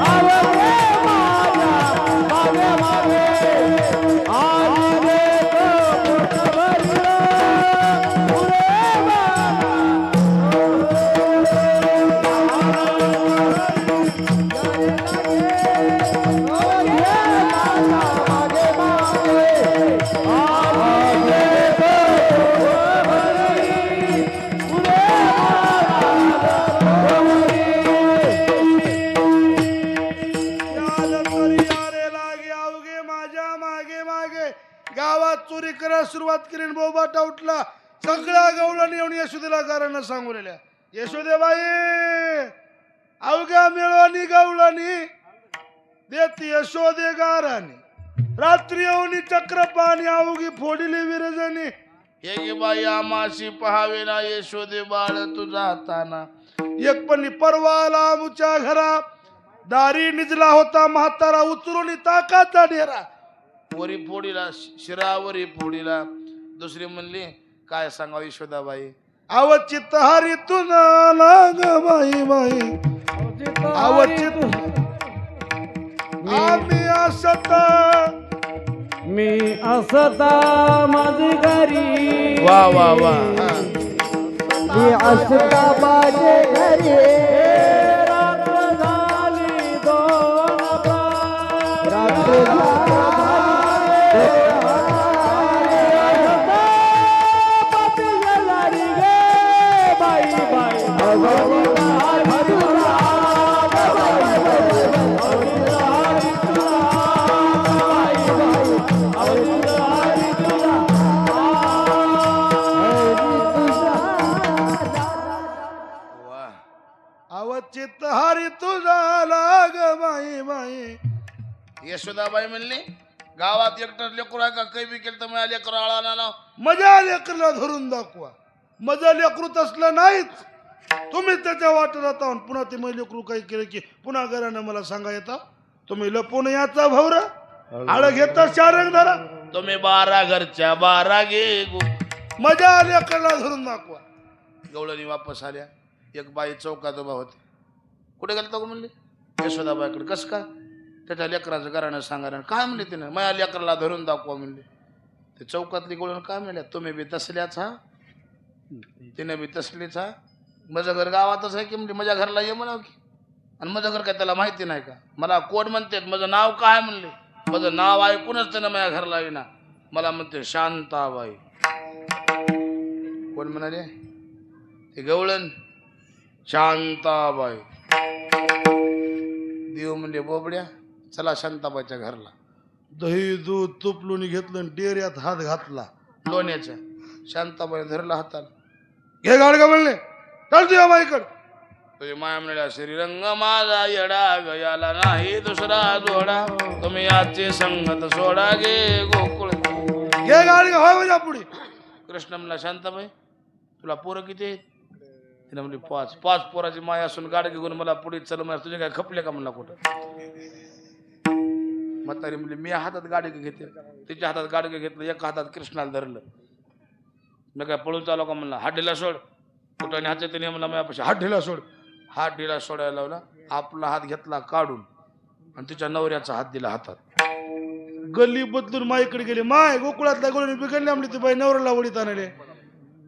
आवडे माझ्या मागे मागे आले तो पोटभरलं पुरे गावात चोरी करायला सुरुवात केली. बोबाटा उठला, सगळ्या गवळणी येऊन यशोदेला कारण सांगवलेल्या. यशोदेबाई अवघ्या मिळवणी गवळणी देत यशोदे गाराणी, रात्री येऊन चक्रपाणी अवघी फोडिली विरजणी. हे गे बाई आमाशी पहावे ना यशोदे बाळ तुझा हाताना. एक पण परवाला आमुच्या घरा दारी निजला होता म्हातारा उचलून ताकाचा डेरा. वरी फोडीला शिरावरी फोडीला. दुसरी म्हणली काय सांगावं यशोदाबाई, अवचित हरी तुझा लाग बाई बाई अवचित आम्ही असत मी असता माझी घरी. वा वा वा. मी असता माझे घरी. रात्र झाली दोन बार. रात्र झाली बाई बाई अवचित हरी तुझा लाग बाई बाई. यशोदाबाई म्हणली गावात एकटं लेकरू आहे का, काही बी केलं तर मला लेकरू आळा ना. मजा लेकरला धरून दाखवा. मजा लेकरू तसलं नाहीच. तुम्ही त्याच्या वाट जाता पुन्हा ते मग लेकरू काही केलं की पुन्हा घरानं मला सांगा येता. तुम्ही लपून याचा भावरा आळ घेता शारंग धरा. तुम्ही 12 घरच्या 12 गे गो. मजा लेकरला धरून दाखवा. गवळणी वापस आल्या. एक बाई चौकात उभा होती. कुठे गेलता गो म्हणले यशोदाबाईकडे. कसं काय? त्याच्या लेकराचं घरानं सांगा. काय म्हणले तिनं, माझ्या लेकराला धरून दाखवा म्हणले. ते चौकातली गोळून काय म्हणल्या तुम्ही बी तसल्याच हा तिने बी तसलीच हा माझं घर गावातच आहे की म्हणजे माझ्या घरला ये म्हणाव की आणि माझं घर काय त्याला माहिती नाही का मला कोण म्हणते माझं नाव काय म्हणले माझं नाव ऐकूनच त्यानं माझ्या घरला येईना मला म्हणते शांताबाई कोण म्हणाले ते गवळण शांताबाई देव म्हणजे बोबड्या चला शांताबाईच्या घरला दही दूध तूप लोणी घेतलं आणि डेऱ्यात हात घातला लोण्याच्या शांताबाई धरला हाताला घे गाडगा म्हणले चल तुझ्या बाईकड तुझी माया म्हणल्या श्रीरंग माझा येडा गयाला नाही दुसरा जोडा तुम्ही आजचे संगत सोडा गे गोकुळ घे गाडगा होय माझ्या पुढे कृष्ण म्हणला शांताबाई तुला पोरं किती आहेत तिने म्हणली 5 पोराची माया असून गाडी घेऊन मला पुढे चल मला तुझे काय खपले का म्हणला कुठं म्हातारी म्हणली मी हातात गाडी घेते तिच्या हातात गाडी घेतलं एका हातात कृष्णाला धरलं मी काय पळून चालू का म्हणला हात ढिला सोड कुठं हात तिने म्हणला माझ्यापाशी हात ढिला सोड हात ढिला सोडायला लावला आपला हात घेतला काढून आणि तिच्या नवऱ्याचा हात दिला हातात गल्ली बदलून माईकडे गेले माय गोकुळातल्या गोळीने बिघडली आमली ती बाई नवऱ्याला वडीत आणले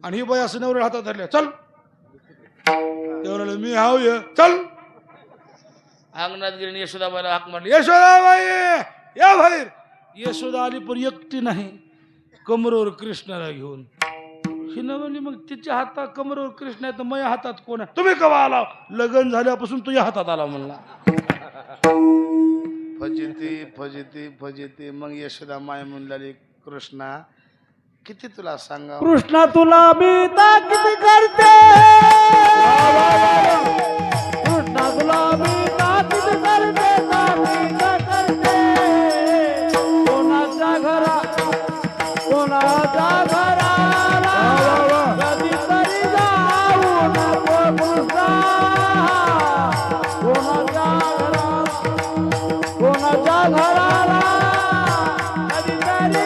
आणि ही बाई असं नवऱ्या हातात धरल्या चल तेवढ्याला मी हाव ये चल अंगणात गेली यशोदाबाईला हाक मारली यशोदाबाई या बाहेर यशोदा आली पण एकटी नाही कमरेवर कृष्णाला घेऊन हिनं म्हणली मग तिच्या हातात कमरेवर कृष्ण आहे तर माझ्या हातात कोण आहे तुम्ही कवा आला लग्न झाल्यापासून तुझ्या हातात आला म्हणला फजिती मग यशोदा माय म्हणली कृष्णा किती तुला सांगा कृष्णा तुला मी ताकीद करते कृष्णा तुला मी ताकीद करते कोणाच्या घराला कधीतरी जाऊ नको कृष्णा कोणाच्या घराला कधीतरी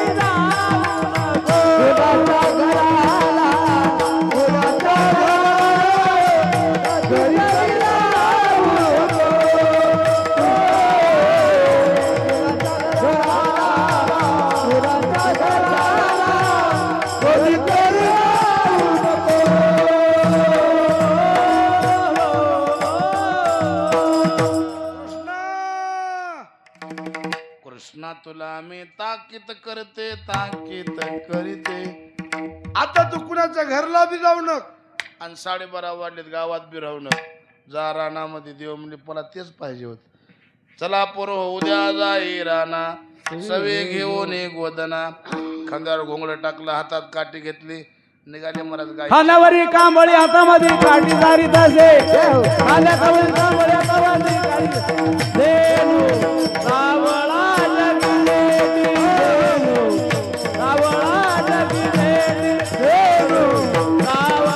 कृष्णा तुला मी ताकीद करते आता तू कुणाच्या घरला बी जाऊ नक आणि 12:30 वाजलेत गावात बी राहू नक जा रानामध्ये देव म्हणजे मला तेच पाहिजे होत चला पोर उद्या जाई राना सवे घेऊन एक वदना खांद्यावर घोंगड टाकलं हातात काठी घेतली निघाले मरात गाय खाण्यावरी कांबळी हातामध्ये काठी जारी तसे खाण्यावरी कांबळी हातामध्ये काठी देणू सावळा जगले देणू सावळा जगले देणू सावळा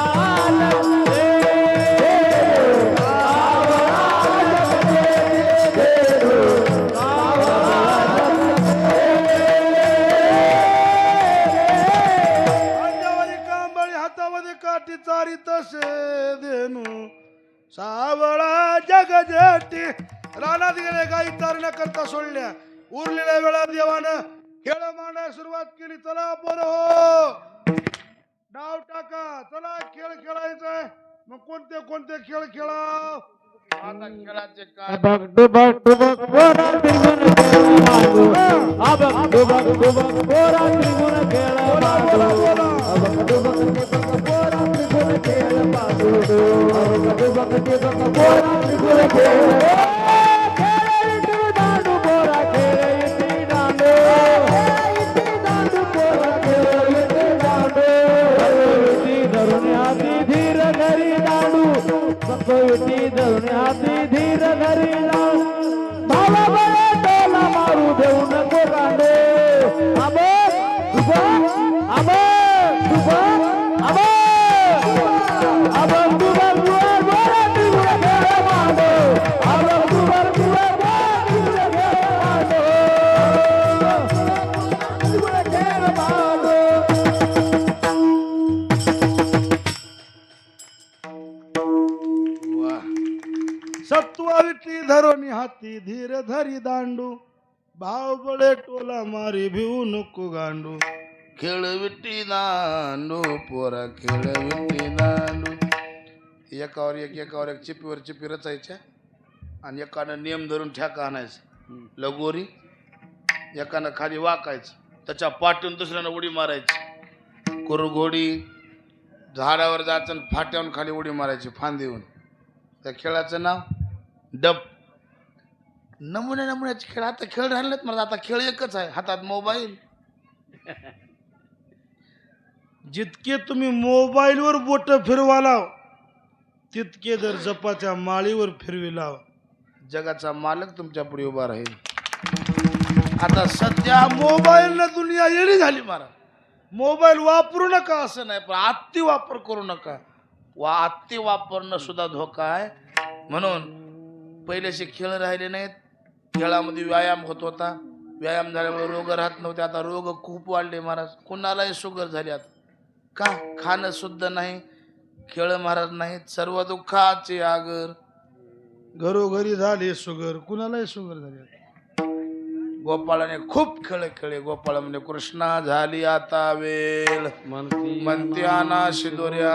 काठी चारी तसे देणू सावळा जग जेटी रानात गेले गाई चारण्याकरता सोडल्या उरलेल्या वेळा देवानं खेळ मांडायला सुरुवात केली चला बरं हो डाव टाका चला खेळ खेळायचंय मग कोणते खेळ खेळा आता खेळाचे काय बग डुबक डुबक बोरा त्रिगुण खेळ मागू अबक डुबक डुबक बोरा त्रिगुण खेळ मागू अबक डुबक डुबक बोरा त्रिगुण खेळ मागू अबक डुबक डुबक बोरा त्रिगुण खेळ खेळ इटी दांडू बोरा खेळ इटी दांडू बोरा खेळ इटी दांडू इटी धरून हाती धीर धरी दांडू विटी धरून हाती धीर धरी भावा बळे टोला मारू देऊ नको कांडे आबे तुझा आबे तुझा आबे आबे तुझा बोरा तुझा खेळ मांडो आबे तुझा बोरा तुझा खेळ मांडो तुझा खेळ मांडो सत्वा विटी धरून हाती धीर धरी दांडू भाव बळे टोला मारी भिवू नको गांडू खेळ विट्टी दांडू पोरा खेळ विट्टी दांडू. एकावर एक चिपीवर चिपी रचायच्या आणि एकानं नियम धरून ठ्याका आणायचं लगोरी, एकानं खाली वाकायचं, त्याच्या पाठून दुसऱ्यानं उडी मारायची. कुरघोडी झाडावर जायचं आणि फाट्यावरून खाली उडी मारायची फांदीहून. त्या खेळाचं नाव डब. नमुन्याचे खेळ आता खेळ राहिलेत मला. आता खेळ एकच आहे, हातात मोबाईल. जितके तुम्ही मोबाईलवर बोट फिरवालाव तितके जर जपाच्या माळीवर फिरविलाव जगाचा मालक तुमच्या पुढे उभा राहील. आता सध्या मोबाईलनं दुनिया येडी झाली महाराज. मोबाईल वापरू नका असं नाही, पण अति वापर करू नका. अति वापरणं सुद्धा धोका आहे. म्हणून पहिलेचे खेळ राहिले नाहीत. खेळामध्ये व्यायाम होत होता. व्यायाम झाल्यामुळे रोग राहत नव्हते. आता रोग खूप वाढले महाराज. कुणालाही शुगर झाली आता. का? खाणं शुद्ध नाही, खेळ महाराज नाहीत. सर्व दुःखाचे आगर. घरोघरी झाले शुगर, कुणालाही शुगर झाली. गोपाळाने खूप खेळ खेळले. गोपाळ म्हणजे कृष्णा झाली आता वेळ म्हणते आणा शिदोऱ्या.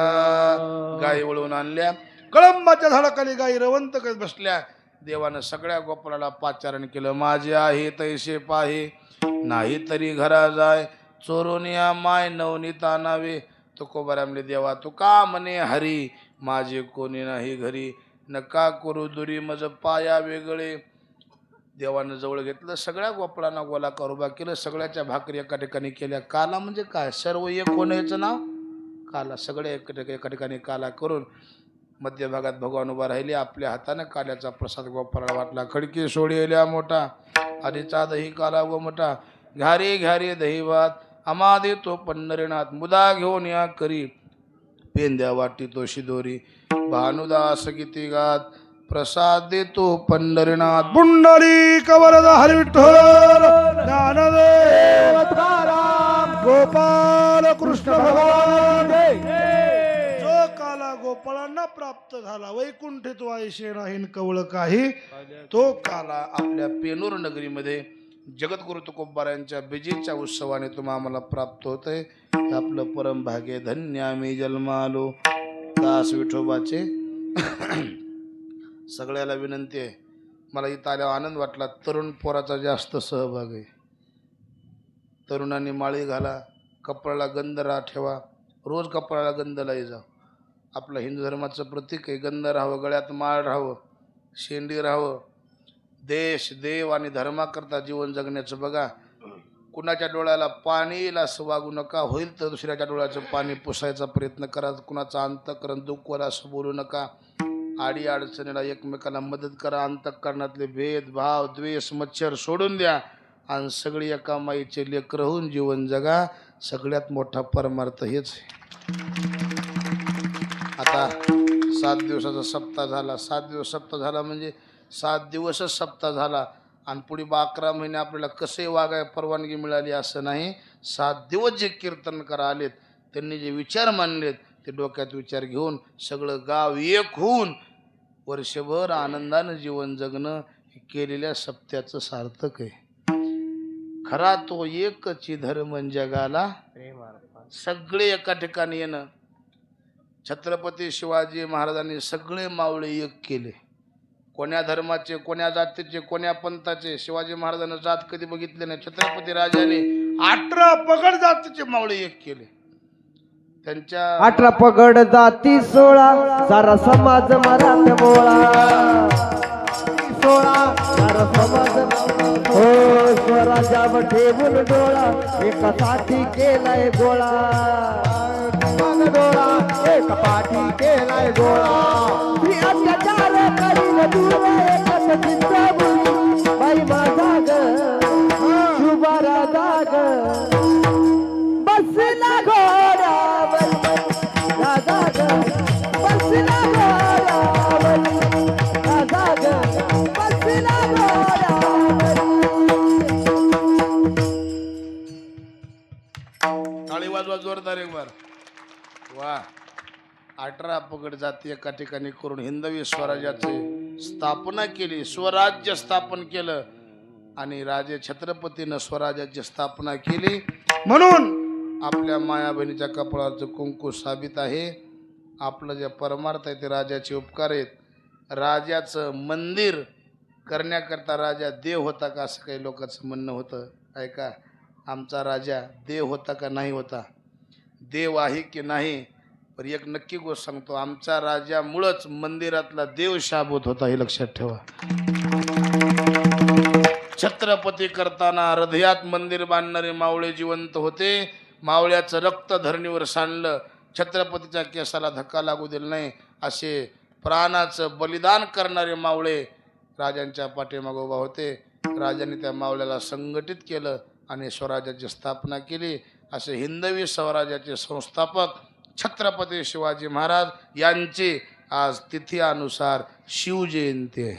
गाई वळून आणल्या, कळंबाच्या झाडाखाली गाई रवंत करत बसल्या. देवानं सगळ्या गोपाळाला पाचारण केलं. माझे आहे तैसे पाहे, नाही तरी घरा जाय. चोरोनिया माय नवनीता नावे. तुकोबारा म्हणले देवा तू का म्हणे हरी, माझे कोणी नाही घरी. नका करू दुरी मज पाया वेगळे. देवानं जवळ घेतलं. सगळ्या गोपाळांना गोलाकार उभा केलं. सगळ्याच्या भाकरी एका ठिकाणी केल्या. काला म्हणजे काय? सर्व एक होण्याचं नाव काला. सगळे एका ठिकाणी काला करून मध्यभागात भगवान उभा राहिले. आपल्या हाताने काल्याचा प्रसाद गोपाळाला वाटला. खडकी सोडियल्या मोठा, आधीचा दही काला गो मोठा. घ्यारे घ्यारे दही भात, आम्हा देतो पंढरीनाथ. मुदा घेऊन या करी, पेंद्या वाटी तो शिदोरी. भानुदास गीती गात, प्रसाद देतो पंढरीनाथ. पुंडली कवरदा हरी विठ्ठल ज्ञानदेव गोपाल कृष्ण भगवान. जो काला गोपाळांना प्राप्त झाला, वैकुंठित वायशे नाही कवळ काही, तो काला आपल्या पेनूर नगरीमध्ये जगद्गुरु तुकोबार यांच्या बिजेच्या उत्सवाने तुम्हा आम्हाला प्राप्त होतंय. आपलं परम भाग्य. धन्य आम्ही जन्मालो. दास विठोबाचे सगळ्याला विनंती आहे. मला इथं आल्यावर आनंद वाटला. तरुण पोराचा जास्त सहभाग आहे. तरुणांनी माळी घाला, कपड्याला गंध ठेवा. रोज कपड्याला गंध लाई जा. आपलं हिंदू धर्माचं प्रतीक आहे. गंध राहावं, गळ्यात माळ राहावं, शेंडी राहावं. देश देव आणि धर्माकरता जीवन जगण्याचं बघा. कुणाच्या डोळ्याला पाणी येईल असं वागू नका. होईल तर दुसऱ्याच्या डोळ्याचं पाणी पुसायचा प्रयत्न करा. कुणाचं अंतःकरण दुःखवर असं बोलू नका. आडी अडचणीला एकमेकाला मदत करा. अंतःकरणातले भेदभाव द्वेष मच्छर सोडून द्या आणि सगळी एका माईचे लेकर होऊन जीवन जगा. सगळ्यात मोठा परमार्थ हेच आहे. आता 7 दिवसाचा सप्ताह झाला. 7 दिवस सप्ताह झाला म्हणजे 7 दिवसच सप्ताह झाला आणि पुढे 11 महिने आपल्याला कसे वागाय परवानगी मिळाली असं नाही. 7 दिवस जे कीर्तन करा आलेत, त्यांनी जे विचार मांडलेत ते डोक्यात विचार घेऊन सगळं गाव एक होऊन वर्षभर आनंदानं जीवन जगणं हे केलेल्या सप्त्याचं सार्थक आहे. खरा तो एकची धर्म जगाला, सगळे एका ठिकाणी येणं. छत्रपती शिवाजी महाराजांनी सगळे मावळे एक केले. कोण्या धर्माचे, कोण्या जातीचे, कोण्या पंथाचे. शिवाजी महाराजांना जात कधी बघितले नाही. छत्रपती राजाने 18 पगड जातीचे मावळे एक केले. त्यांच्या 18 पगड जाती 16, सारा समाज मराठ मोळा. 16 सारा समाज हो स्वराज्यावर ठेवून डोळा. एका साठी केलाय गोळा. डोळा एक पाठी केलाय गोळा. अत्याचार करील दूर एकच चिंतामणी. बाई माझा ग शुभारा जाग बसला घोड्यावर. राजा ग बसला घोड्यावर. राजा ग बसला घोड्यावर. टाळी वाजवा जोरदार एक बार. वा. 18 पगड जाती एका ठिकाणी करून हिंदवी स्वराज्याची स्थापना केली. स्वराज्य स्थापन केलं आणि राजे छत्रपतीनं स्वराज्याची स्थापना केली. म्हणून आपल्या माया बहिणीच्या कपाळाचं कुंकू साबित आहे. आपलं जे परमार्थ आहे ते राजाचे उपकार आहेत. राजाचं मंदिर करण्याकरता राजा देव होता का असं काही लोकांचं म्हणणं होतं. ऐका, आमचा राजा देव होता का नाही होता, देव आहे की नाही, पण एक नक्की गोष्ट सांगतो, आमच्या राजामुळंच मंदिरातला देव शाबूत होता, हे लक्षात ठेवा. छत्रपती करताना हृदयात मंदिर बांधणारे मावळे जिवंत होते. मावळ्याचं रक्त धरणीवर सांडलं, छत्रपतीच्या केसाला धक्का लागू दिला नाही, असे प्राणाचं बलिदान करणारे मावळे राजांच्या पाठीमागे उभा होते. राजाने त्या मावळ्याला संघटित केलं आणि स्वराज्याची स्थापना केली. असे हिंदवी स्वराज्याचे संस्थापक छत्रपती शिवाजी महाराज यांची आज तिथीनुसार शिवजयंती आहे.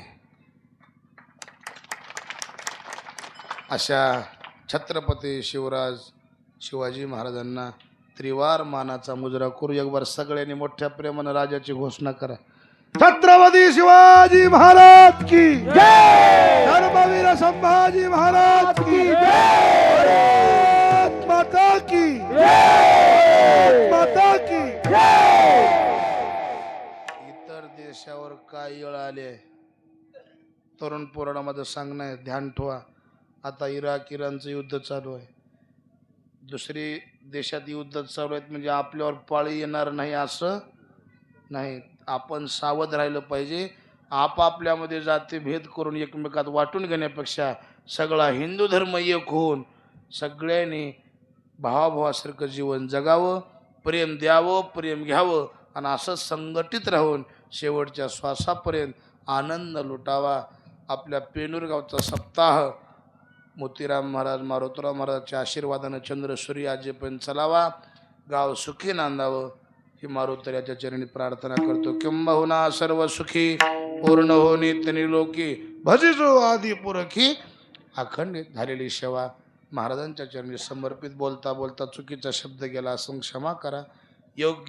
अशा छत्रपती शिवाजी महाराजांना त्रिवार मानाचा मुजरा करू. एक बार सगळ्यांनी मोठ्या प्रेमानं राजाची घोषणा करा. छत्रपती शिवाजी महाराज की जय, धर्मवीर संभाजी महाराज की जय, भारत माता की जय, माता की जय. इतर देशावर काय येळ आले तरुण पोरामध्ये सांगणं आहे, ध्यान ठेवा. आता इराणचं युद्ध चालू आहे, दुसरी देशात युद्ध चालू आहेत, म्हणजे आपल्यावर पाळी येणार नाही असं नाही. आपण सावध राहिलं पाहिजे. आपापल्यामध्ये जातीभेद करून एकमेकात वाटून घेण्यापेक्षा सगळा हिंदू धर्म एक होऊन सगळ्यांनी भावाभावासारखं जीवन जगावं, प्रेम द्यावं, प्रेम घ्यावं आणि असंच संघटित राहून शेवटच्या श्वासापर्यंत आनंद लुटावा. आपल्या पेनूर गावचा सप्ताह मोतीराम महाराज, मारुतीराव महाराजांच्या आशीर्वादानं चंद्र सूर्य आजेपर्यंत चलावा, गाव सुखी नांदावं ही मारुतऱ्याच्या चरणी प्रार्थना करतो. किंबहुना सर्व सुखी पूर्ण हो नित्यनिलोकी भजिजो आदी पुरखी. अखंडित झालेली सेवा महाराजांच्या चरणी समर्पित. बोलता बोलता चुकीचा शब्द गेला असून क्षमा करा. योग्य